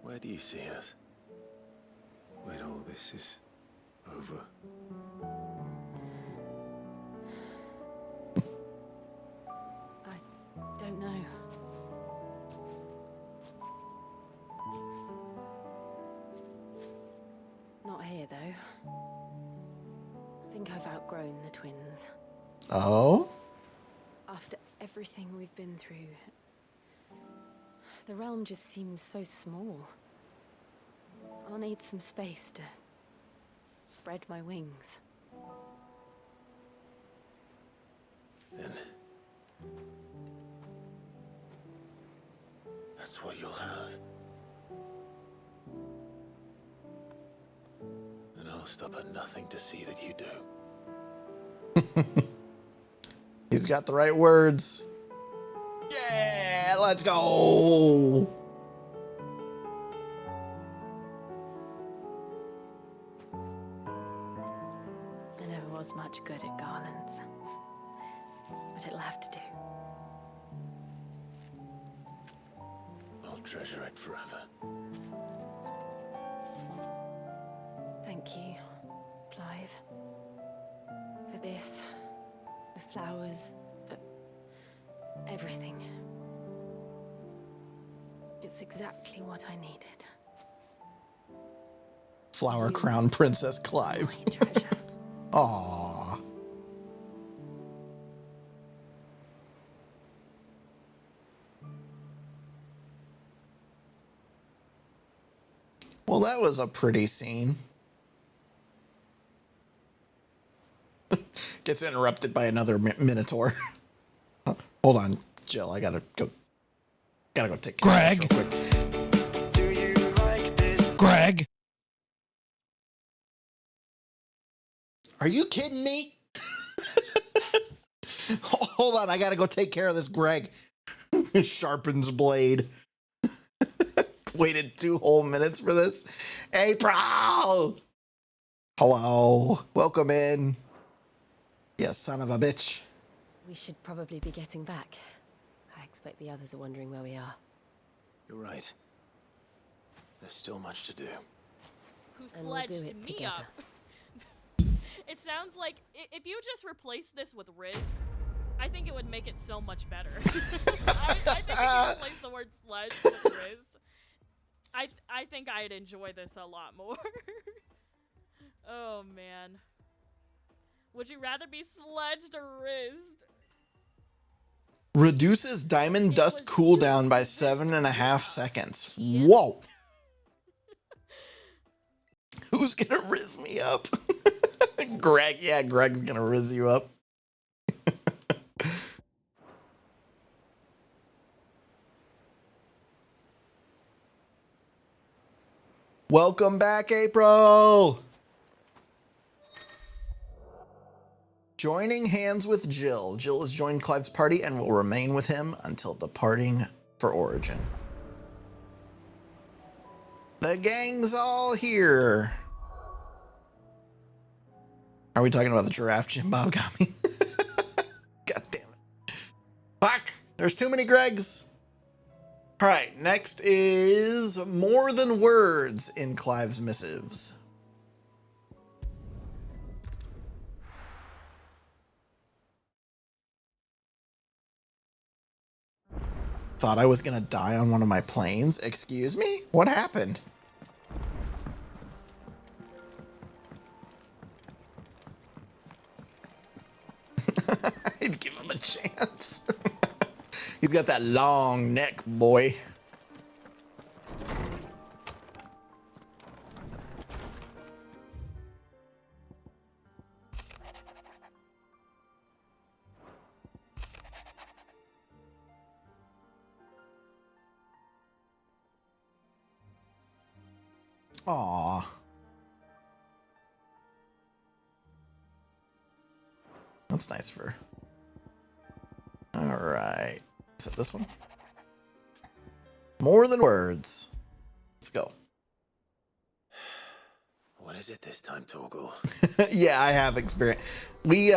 Where do you see us? When all this is over? I don't know. Not here, though. I think I've outgrown the twins. Oh? After everything we've been through, the realm just seems so small. I'll need some space to spread my wings. Then that's what you'll have. And I'll stop at nothing to see that you do. He's got the right words. Yeah, let's go. I never was much good at garlands, but it'll have to do. I'll treasure it forever. Thank you, Clive. For this, the flowers, for everything. It's exactly what I needed. Flower Crown Princess Clive. My treasure. Aww. Well, that was a pretty scene. Gets interrupted by another Minotaur. Hold on, Jill. I gotta go take care of this real quick. Do you like this? Greg? Are you kidding me? Hold on, I gotta go take care of this Greg. Sharpens blade. Waited 2 whole minutes for this. April! Hello. Welcome in. You son of a bitch. We should probably be getting back. I expect the others are wondering where we are. You're right. There's still much to do. Who And we'll do sledged it me together. up? It sounds like if you just replace this with Riz, I think it would make it so much better. I think if you replace the word sledge with Riz, I think I'd enjoy this a lot more. Oh man. Would you rather be sledged or rizzed? Reduces diamond dust cooldown by 7.5 seconds. Whoa. Who's gonna riz me up? Greg. Yeah, Greg's gonna riz you up. Welcome back, April. Joining hands with Jill. Jill has joined Clive's party and will remain with him until departing for Origin. The gang's all here. Are we talking about the giraffe Jim Bob got me? God damn it. Fuck! There's too many Gregs. All right, next is More Than Words in Clive's Missives. Thought I was gonna die on one of my planes. Excuse me? What happened? I'd give him a chance. He's got that long neck, boy. Aw. That's nice for her. All right. Is it this one? More Than Words. Let's go. What is it this time, Torgal? Yeah, I have experience. We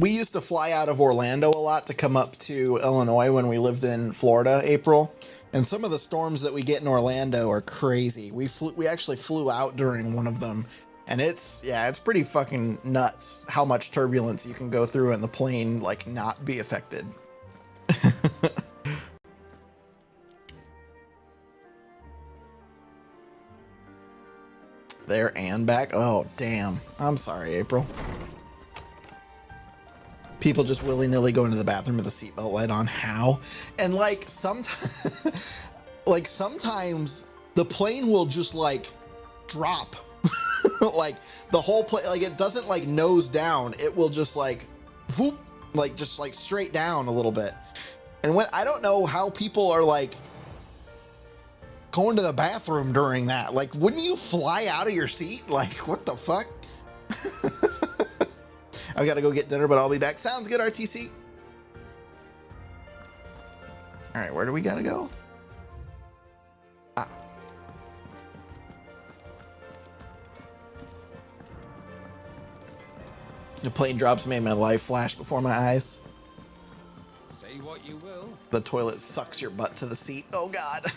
used to fly out of Orlando a lot to come up to Illinois when we lived in Florida, April. And some of the storms that we get in Orlando are crazy. We actually flew out during one of them, and it's pretty fucking nuts how much turbulence you can go through and the plane like not be affected. There and back. Oh, damn. I'm sorry, April. People just willy-nilly go into the bathroom with a seatbelt light on. How? And like sometimes, sometimes the plane will just like drop, like the whole plane, like it doesn't like nose down. It will just like, whoop, like just like straight down a little bit. And when I don't know how people are like going to the bathroom during that. Like, wouldn't you fly out of your seat? Like, what the fuck? I've got to go get dinner, but I'll be back. Sounds good, RTC. All right, where do we got to go? Ah. The plane drops made my life flash before my eyes. Say what you will. The toilet sucks your butt to the seat. Oh, God.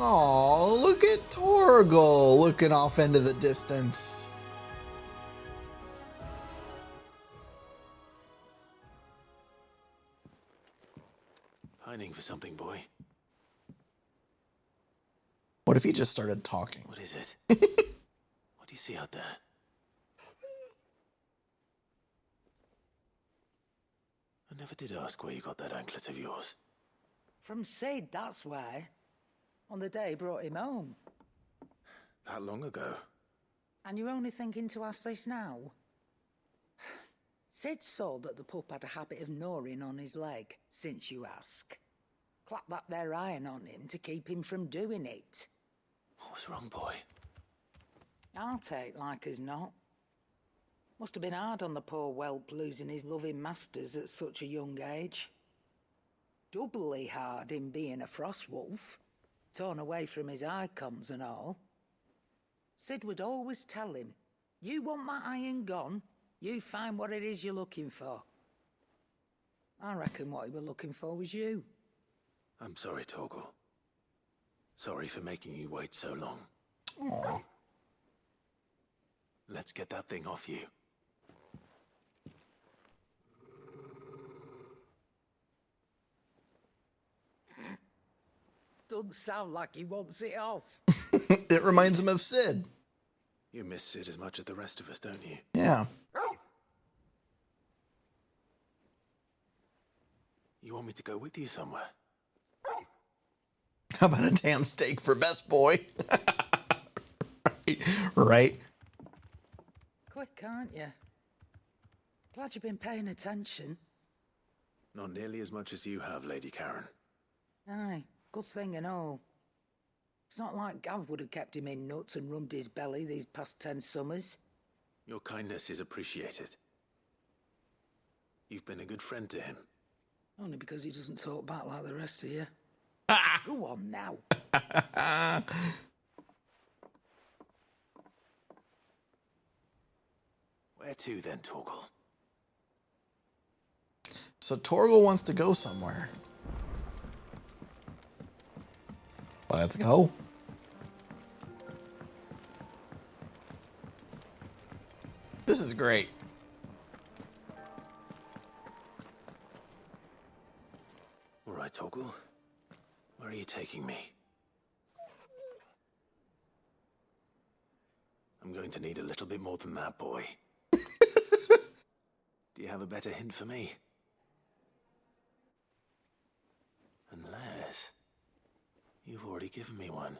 Oh, look at Torgal looking off into the distance. Pining for something, boy. What if he just started talking? What is it? What do you see out there? I never did ask where you got that anklet of yours. From Sid, that's why. On the day he brought him home. That long ago? And you're only thinking to ask this now? Sid saw that the pup had a habit of gnawing on his leg, since you ask. Clap that there iron on him to keep him from doing it. What was wrong, boy? I'll take like as not. Must have been hard on the poor whelp losing his loving masters at such a young age. Doubly hard in being a frost wolf. Torn away from his icons and all. Sid would always tell him, you want that iron gone, you find what it is you're looking for. I reckon what he were looking for was you. I'm sorry, Torgal. Sorry for making you wait so long. Aww. Let's get that thing off you. Doesn't sound like he wants it off. It reminds him of Sid. You miss Sid as much as the rest of us, don't you? Yeah. You want me to go with you somewhere? How about a damn steak for best boy? Right? Quick, aren't you? Glad you've been paying attention. Not nearly as much as you have, Lady Karen. Aye, good thing and all. It's not like Gav would have kept him in nuts and rubbed his belly these past 10 summers. Your kindness is appreciated. You've been a good friend to him. Only because he doesn't talk back like the rest of you. Go on now. Where to then, Torgal? So Torgal wants to go somewhere. Let's go. This is great. All right, Torgal. Where are you taking me? I'm going to need a little bit more than that, boy. Do you have a better hint for me? Unless you've already given me one.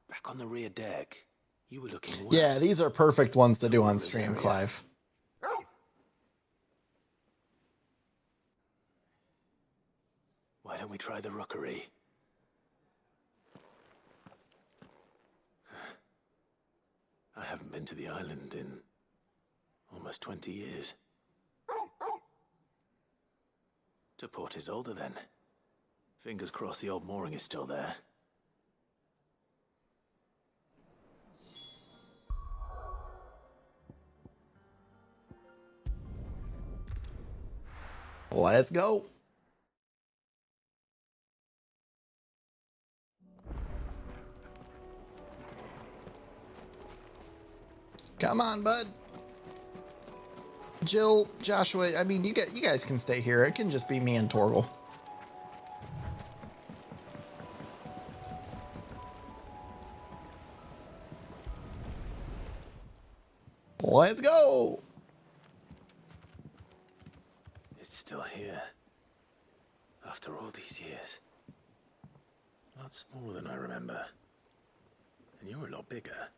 Back on the rear deck, you were looking worse. Yeah, these are perfect ones to do on stream, Clive. Why don't we try the rookery? I haven't been to the island in almost 20 years. To Port Isolde, then. Fingers crossed the old mooring is still there. Let's go. Come on, bud. Jill, Joshua, I mean, you guys can stay here. It can just be me and Torgal. Let's go. It's still here. After all these years. A lot smaller than I remember. And you're a lot bigger.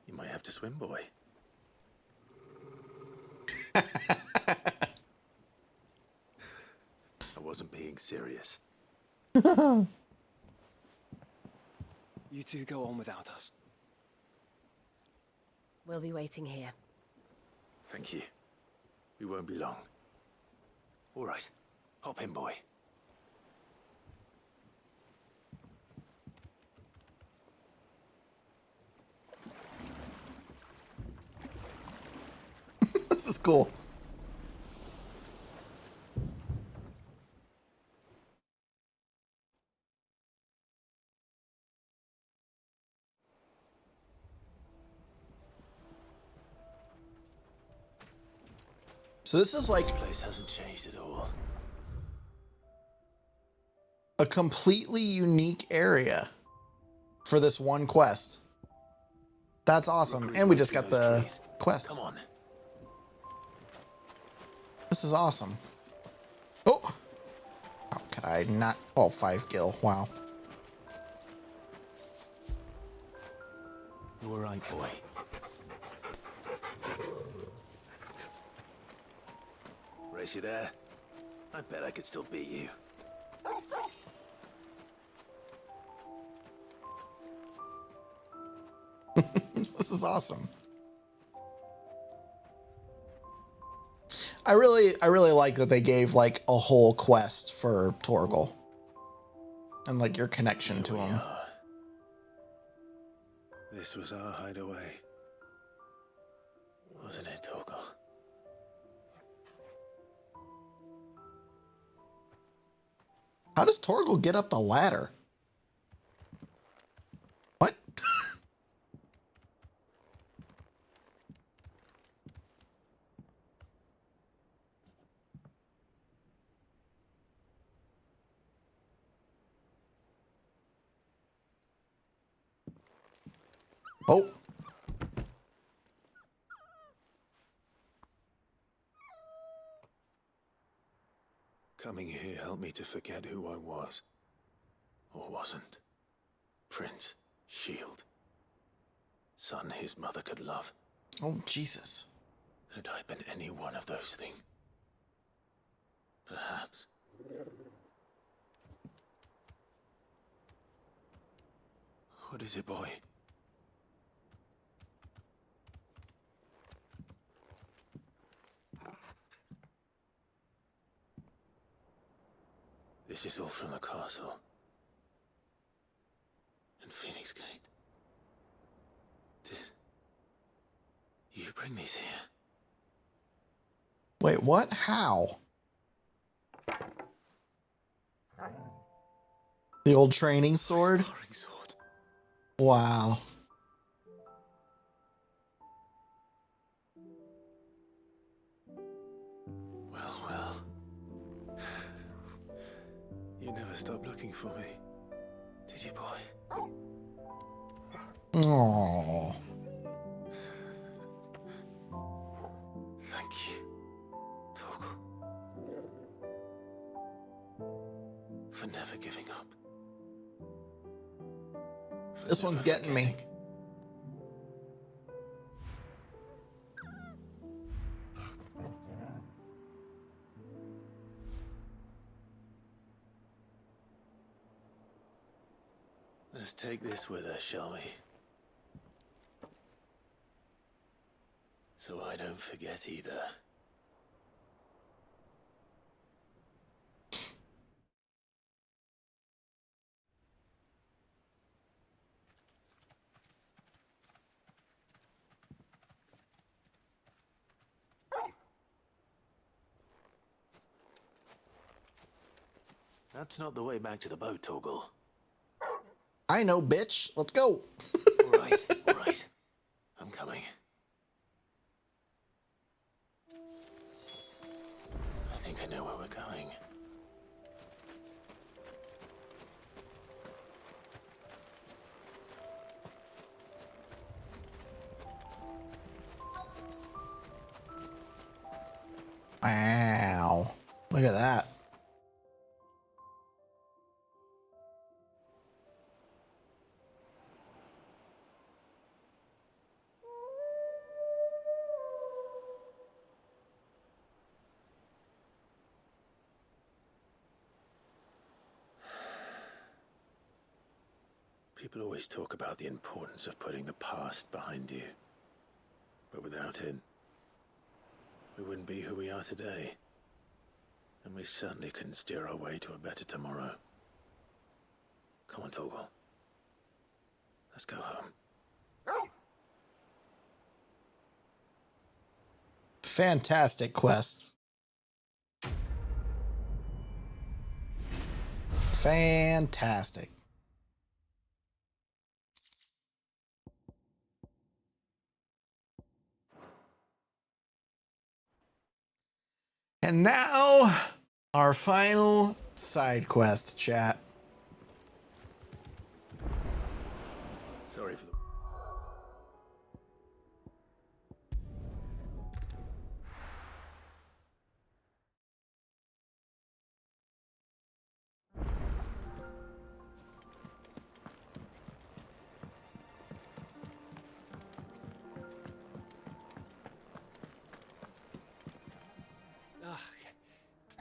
You might have to swim, boy. I wasn't being serious. You two go on without us. We'll be waiting here. Thank you. We won't be long. All right. Hop in, boy. This is cool. So this is like This place hasn't changed at all. a completely unique area for this one quest. That's awesome. And we just got the quest. Come on. This is awesome. Oh! How could I not? Oh, 5 gil. Wow. You all right, boy? Race you there? I bet I could still beat you. This is awesome. I really like that they gave like a whole quest for Torgal. And like your connection to him. This was our hideaway. Wasn't it, Torgal? How does Torgal get up the ladder? What? Oh. Coming here helped me to forget who I was. Or wasn't. Prince, shield. Son his mother could love. Oh, Jesus. Had I been any one of those things? Perhaps. What is it, boy? This is all from the castle. And Phoenix Gate. Did you bring these here? Wait, what? How? The old training sword? Sparring sword. Wow. Well. You never stopped looking for me, did you, boy? Aww. Thank you, Torgal, for never giving up. For This one's never getting me. forgetting. Let's take this with us, shall we? So I don't forget either. That's not the way back to the boat, Torgal. I know, bitch. Let's go. All right. I'm coming. I think I know where we're going. Wow. Look at that. People always talk about the importance of putting the past behind you. But without it, we wouldn't be who we are today. And we certainly couldn't steer our way to a better tomorrow. Come on, Torgal. Let's go home. Fantastic quest. Fantastic. And now, our final side quest, chat. Sorry for the...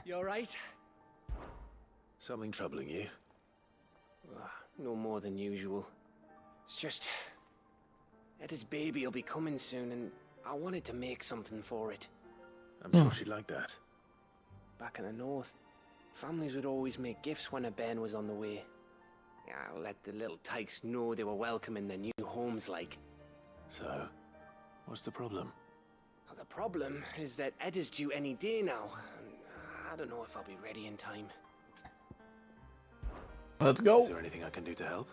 You alright? Something troubling you? No more than usual. It's just... Edda's baby will be coming soon, and I wanted to make something for it. I'm sure she'd like that. Back in the north, families would always make gifts when a bairn was on the way. Yeah, let the little tykes know they were welcome in their new homes, like. So, what's the problem? Well, the problem is that Edda's due any day now, and I don't know if I'll be ready in time. Let's go. Is there anything I can do to help?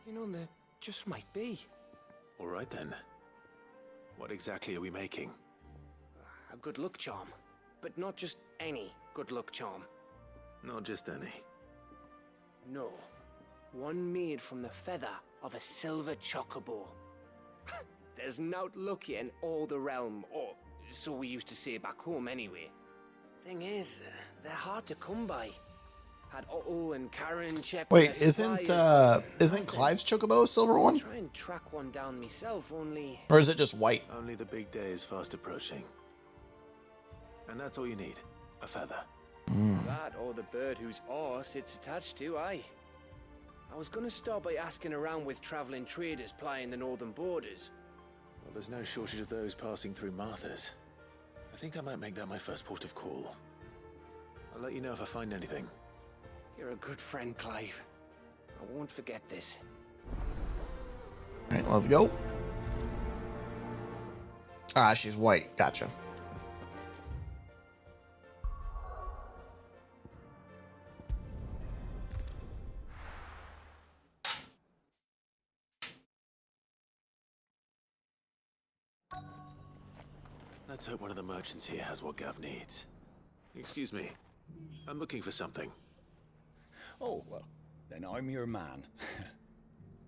You know, there just might be. All right then. What exactly are we making? A good luck charm. But not just any good luck charm. Not just any. No. One made from the feather of a silver chocobo. There's naught luckier in all the realm, or so we used to say back home anyway. Thing is, they're hard to come by. Had Otto and Karen check. Wait, isn't Clive's chocobo a silver one? Try and track one down myself, only. Or is it just white? Only the big day is fast approaching. And that's all you need. A feather. That or the bird whose horse it's attached to, aye. I was gonna start by asking around with traveling traders plying the northern borders. Well, there's no shortage of those passing through Martha's. I think I might make that my first port of call. I'll let you know if I find anything. You're a good friend, Clive. I won't forget this. All right, let's go. Ah, she's white. Gotcha. Let's hope one of the merchants here has what Gav needs. Excuse me. I'm looking for something. Oh, well, then I'm your man.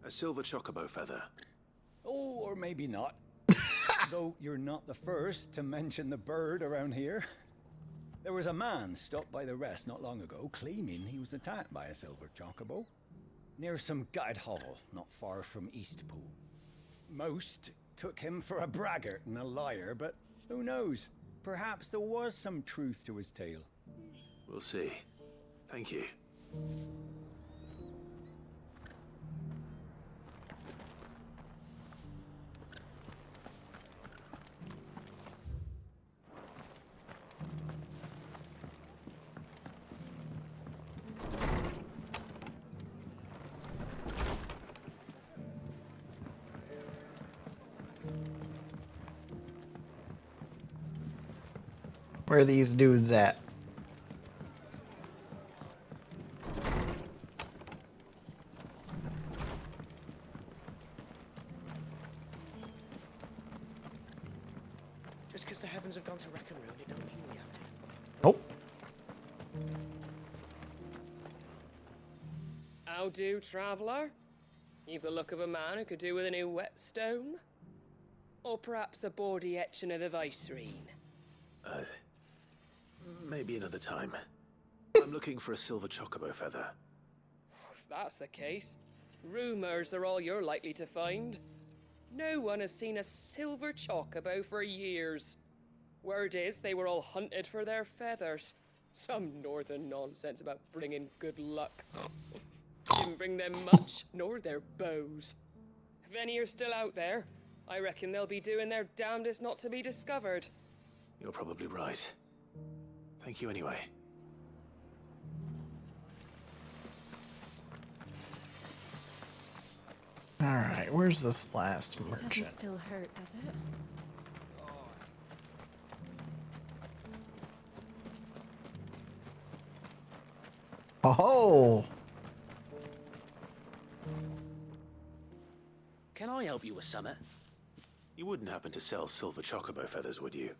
A silver chocobo feather. Oh, or maybe not. Though you're not the first to mention the bird around here. There was a man stopped by the rest not long ago, claiming he was attacked by a silver chocobo. Near some gutted hovel, not far from Eastpool. Most took him for a braggart and a liar, but who knows? Perhaps there was some truth to his tale. We'll see. Thank you. Where are these dudes at? Just because the heavens have gone to wreck and ruin, it don't mean we have to. Nope. How do, traveller? You've the look of a man who could do with a new whetstone? Or perhaps a bawdy etching of the Vicerine? Maybe another time. I'm looking for a silver chocobo feather. If that's the case, rumours are all you're likely to find. No one has seen a silver chocobo for years. Word is they were all hunted for their feathers. Some northern nonsense about bringing good luck. Didn't bring them much, nor their bows. If any are still out there, I reckon they'll be doing their damnedest not to be discovered. You're probably right. Thank you anyway. All right, where's this last It doesn't merchant? still hurt, does it? Oh, Can I help you with something? You wouldn't happen to sell silver chocobo feathers, would you?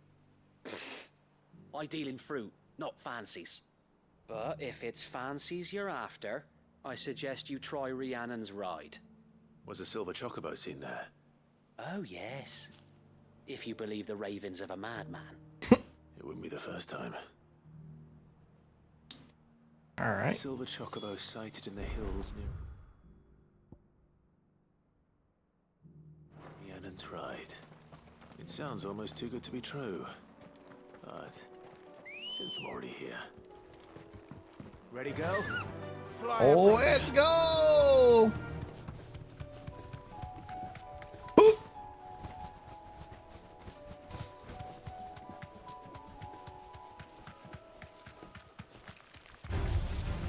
I deal in fruit, not fancies. But if it's fancies you're after, I suggest you try Rhiannon's ride. Was a silver chocobo seen there? Oh, yes. If you believe the ravings of a madman. It wouldn't be the first time. all right. Silver chocobo sighted in the hills near Rhiannon's ride. It sounds almost too good to be true. But since I'm already here. Ready, go? Fly Oh, let's go! Boop.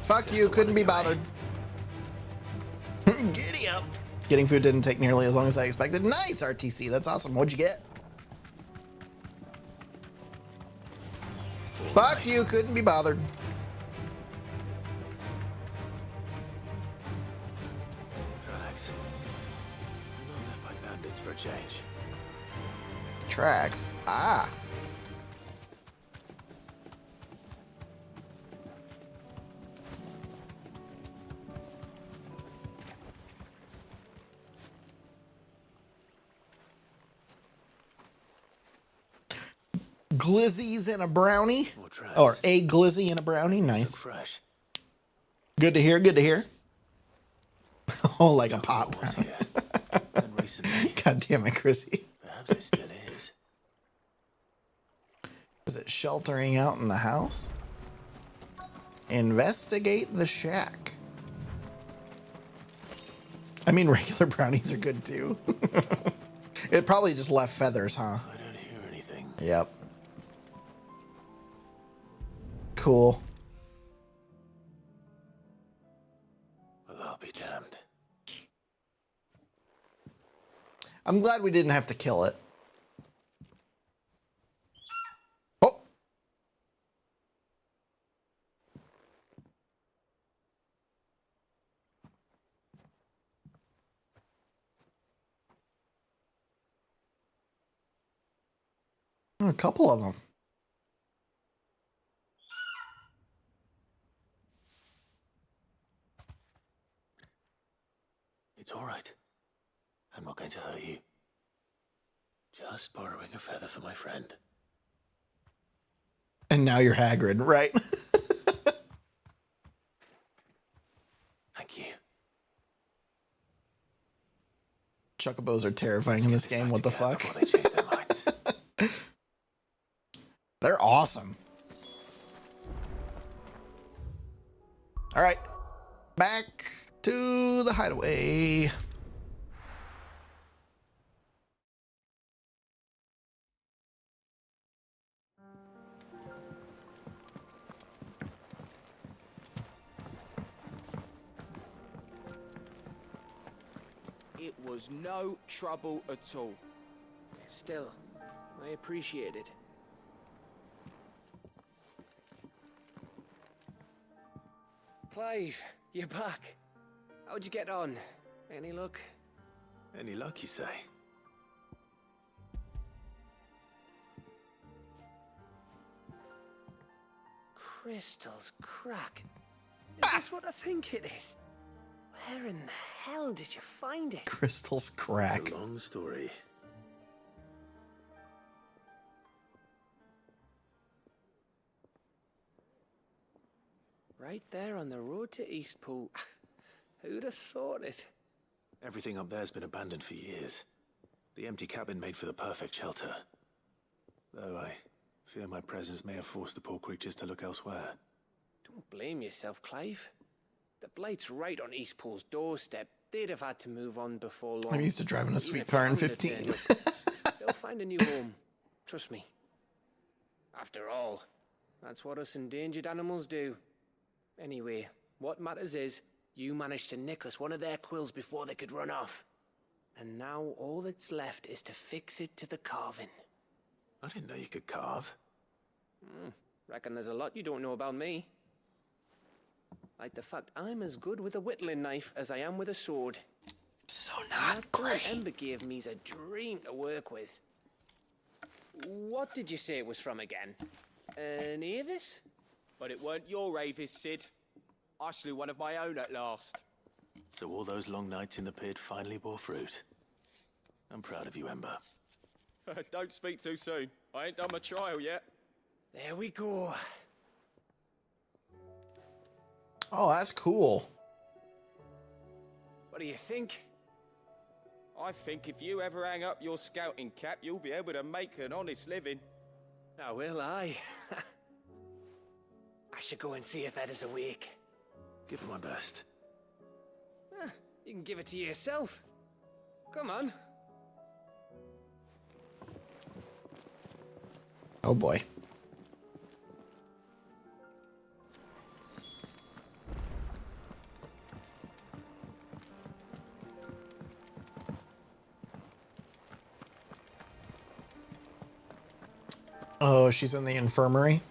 Fuck you, couldn't be bothered. Giddy up. Getting food didn't take nearly as long as I expected. Nice, RTC, that's awesome. What'd you get? Fuck you, couldn't be bothered. Tracks. Not left by bandits for a change. Tracks. Ah. Glizzies and a brownie. More tracks. Or a glizzy and a brownie. Nice. Fresh. Good to hear. Good to hear. Oh, like a pop. Was here. And recently, God damn it, Chrissy. perhaps it still is. Is it sheltering out in the house? Investigate the shack. I mean, regular brownies are good too. It probably just left feathers, huh? I don't hear anything. Yep. Cool. Well, I'll be damned. I'm glad we didn't have to kill it. A couple of them. It's all right. I'm not going to hurt you. Just borrowing a feather for my friend. And now you're Hagrid, right? Thank you. Chocobos are terrifying in this game. What the fuck? Before they change their minds. They're awesome. All right. Back to the hideaway. It was no trouble at all. Still, I appreciate it. Clive, you're back. How'd you get on? Any luck? Any luck, you say? Crystal's crack. Is this what I think it is? Where in the hell did you find it? Crystal's crack. It's a long story. Right there on the road to Eastpool. Who'd have thought it? Everything up there's been abandoned for years. The empty cabin made for the perfect shelter. Though I fear my presence may have forced the poor creatures to look elsewhere. Don't blame yourself, Clive. The Blight's right on Eastpool's doorstep. They'd have had to move on before long. I'm used to driving a Even sweet if car in you hadn't 15. turned up, they'll find a new home. Trust me. After all, that's what us endangered animals do. Anyway, what matters is, you managed to nick us one of their quills before they could run off. And now all that's left is to fix it to the carving. I didn't know you could carve. Reckon there's a lot you don't know about me. Like the fact I'm as good with a whittling knife as I am with a sword. So not that great. Ember gave me's a dream to work with. What did you say it was from again? An Avis? But it weren't your Avis, Sid. I slew one of my own at last. So all those long nights in the pit finally bore fruit. I'm proud of you, Ember. Don't speak too soon. I ain't done my trial yet. There we go. Oh, that's cool. What do you think? I think if you ever hang up your scouting cap, you'll be able to make an honest living. Now will I? I should go and see if Edda's awake. Give it my best. You can give it to yourself. Come on. Oh boy. Oh, she's in the infirmary.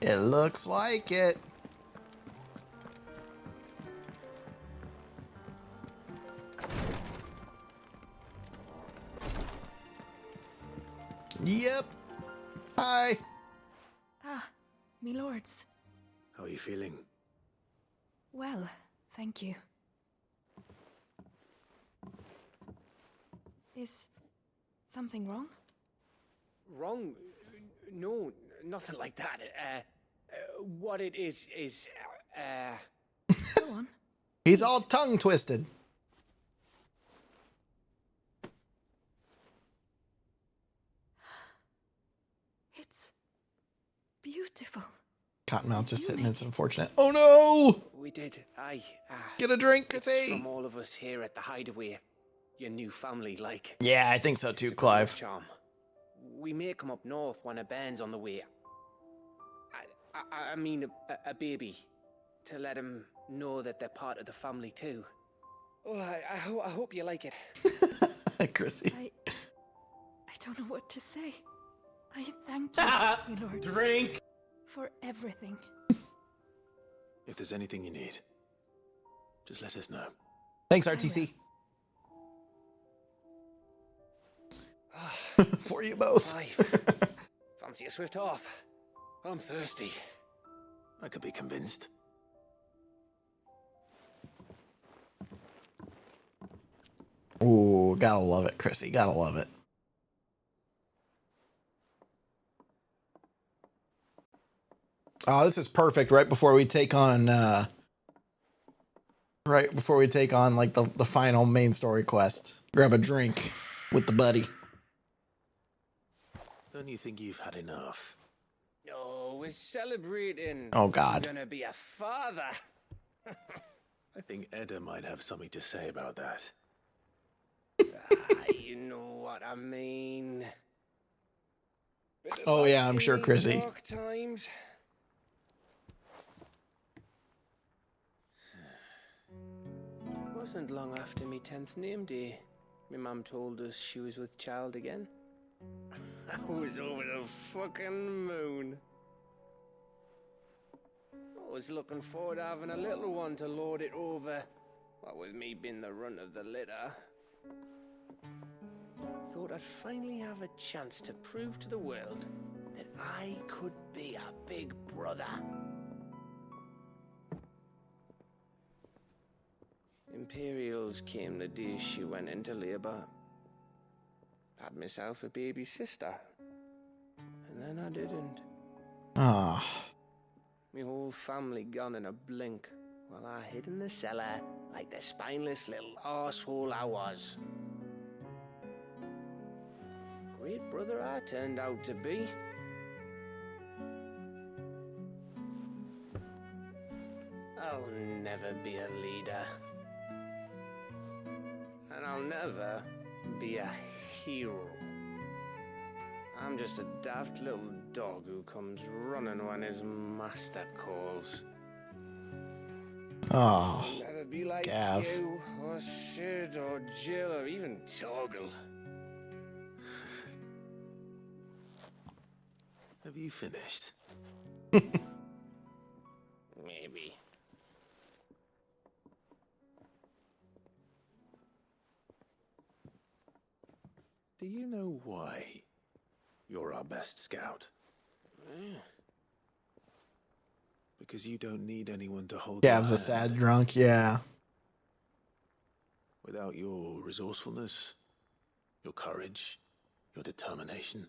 It looks like it. Yep. Hi. Ah, me lords. How are you feeling? Well, thank you. Is something wrong? Wrong? No, nothing like that. What it is... Go on. He's all tongue twisted. It's beautiful. Cottonmouth just hitting. It's unfortunate. Oh no! We did. Get a drink, it's say. from all of us here at the Hideaway. Your new family, like. Yeah, I think so too, It's a Clive. good charm. We may come up north when a band's on the way. I mean a baby. To let him know that they're part of the family too. Oh, I hope you like it. Chrissy. I don't know what to say. I thank you, my lords. Drink. For everything. If there's anything you need, just let us know. Thanks, RTC. For you both. Fancy a swift off? I'm thirsty. I could be convinced. Ooh, gotta love it, Chrissy. Gotta love it. Oh, this is perfect right before we take on like the final main story quest. Grab a drink with the buddy. Don't you think you've had enough? No, we're celebrating. Oh, God. I'm gonna be a father. I think Edda might have something to say about that. You know what I mean. Oh, yeah, I'm sure, These Chrissy. dark times. Wasn't long after me 10th name day, my mum told us she was with child again. I was over the fucking moon. I was looking forward to having a little one to lord it over, what with me being the runt of the litter. Thought I'd finally have a chance to prove to the world that I could be a big brother. Imperials came the day she went into labour. Had myself a baby sister. And then I didn't. Ah. My whole family gone in a blink, while I hid in the cellar like the spineless little arsehole I was. Great brother I turned out to be. I'll never be a leader. And I'll never be a hero. I'm just a daft little dog who comes running when his master calls. Oh, I'll never be like Gav. you, or Sid, or Jill, or even Torgal. Have you finished? Maybe. Do you know why you're our best scout? Because you don't need anyone to hold Gav's your a sad hand. drunk, yeah. Without your resourcefulness, your courage, your determination,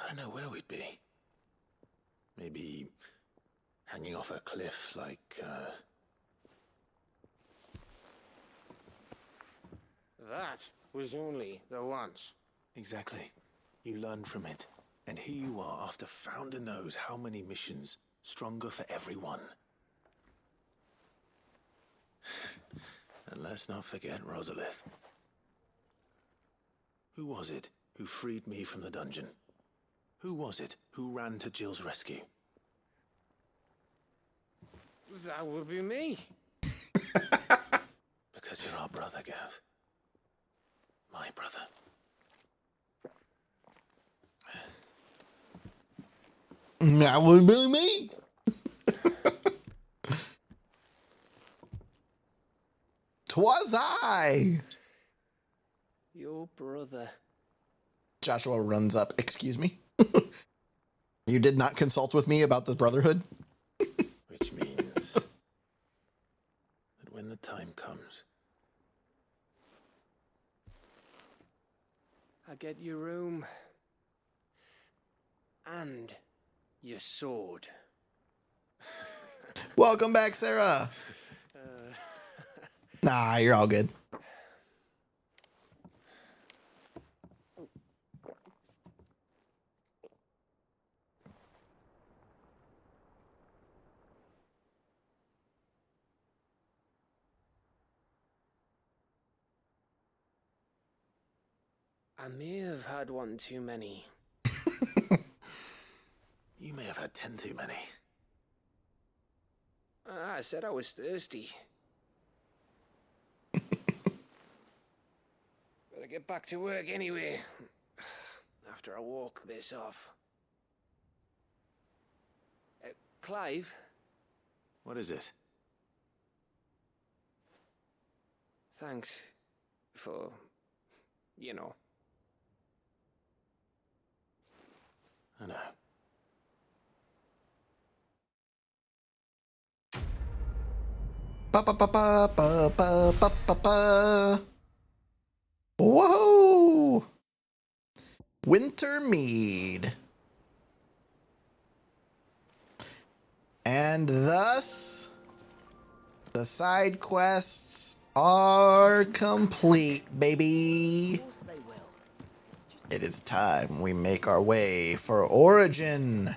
I don't know where we'd be. Maybe hanging off a cliff like, That was only the once. Exactly. You learned from it. And here you are, after Founder knows how many missions, stronger for everyone. And let's not forget Rosalith. Who was it who freed me from the dungeon? Who was it who ran to Jill's rescue? That would be me. Because you're our brother, Gav. My brother. That would be me. 'Twas I. Your brother. Joshua runs up. Excuse me? You did not consult with me about the brotherhood? Which means that when the time comes, I get your room. And your sword. Welcome back, Sarah. Nah, you're all good. I may have had one too many. you may have had 10 too many. I said I was thirsty. Better get back to work anyway. After I walk this off. Clive? What is it? Thanks for, you know. Ba ba ba ba ba ba ba ba ba. Whoa! Winter Mead. And thus, the side quests are complete, baby. It is time we make our way for Origin.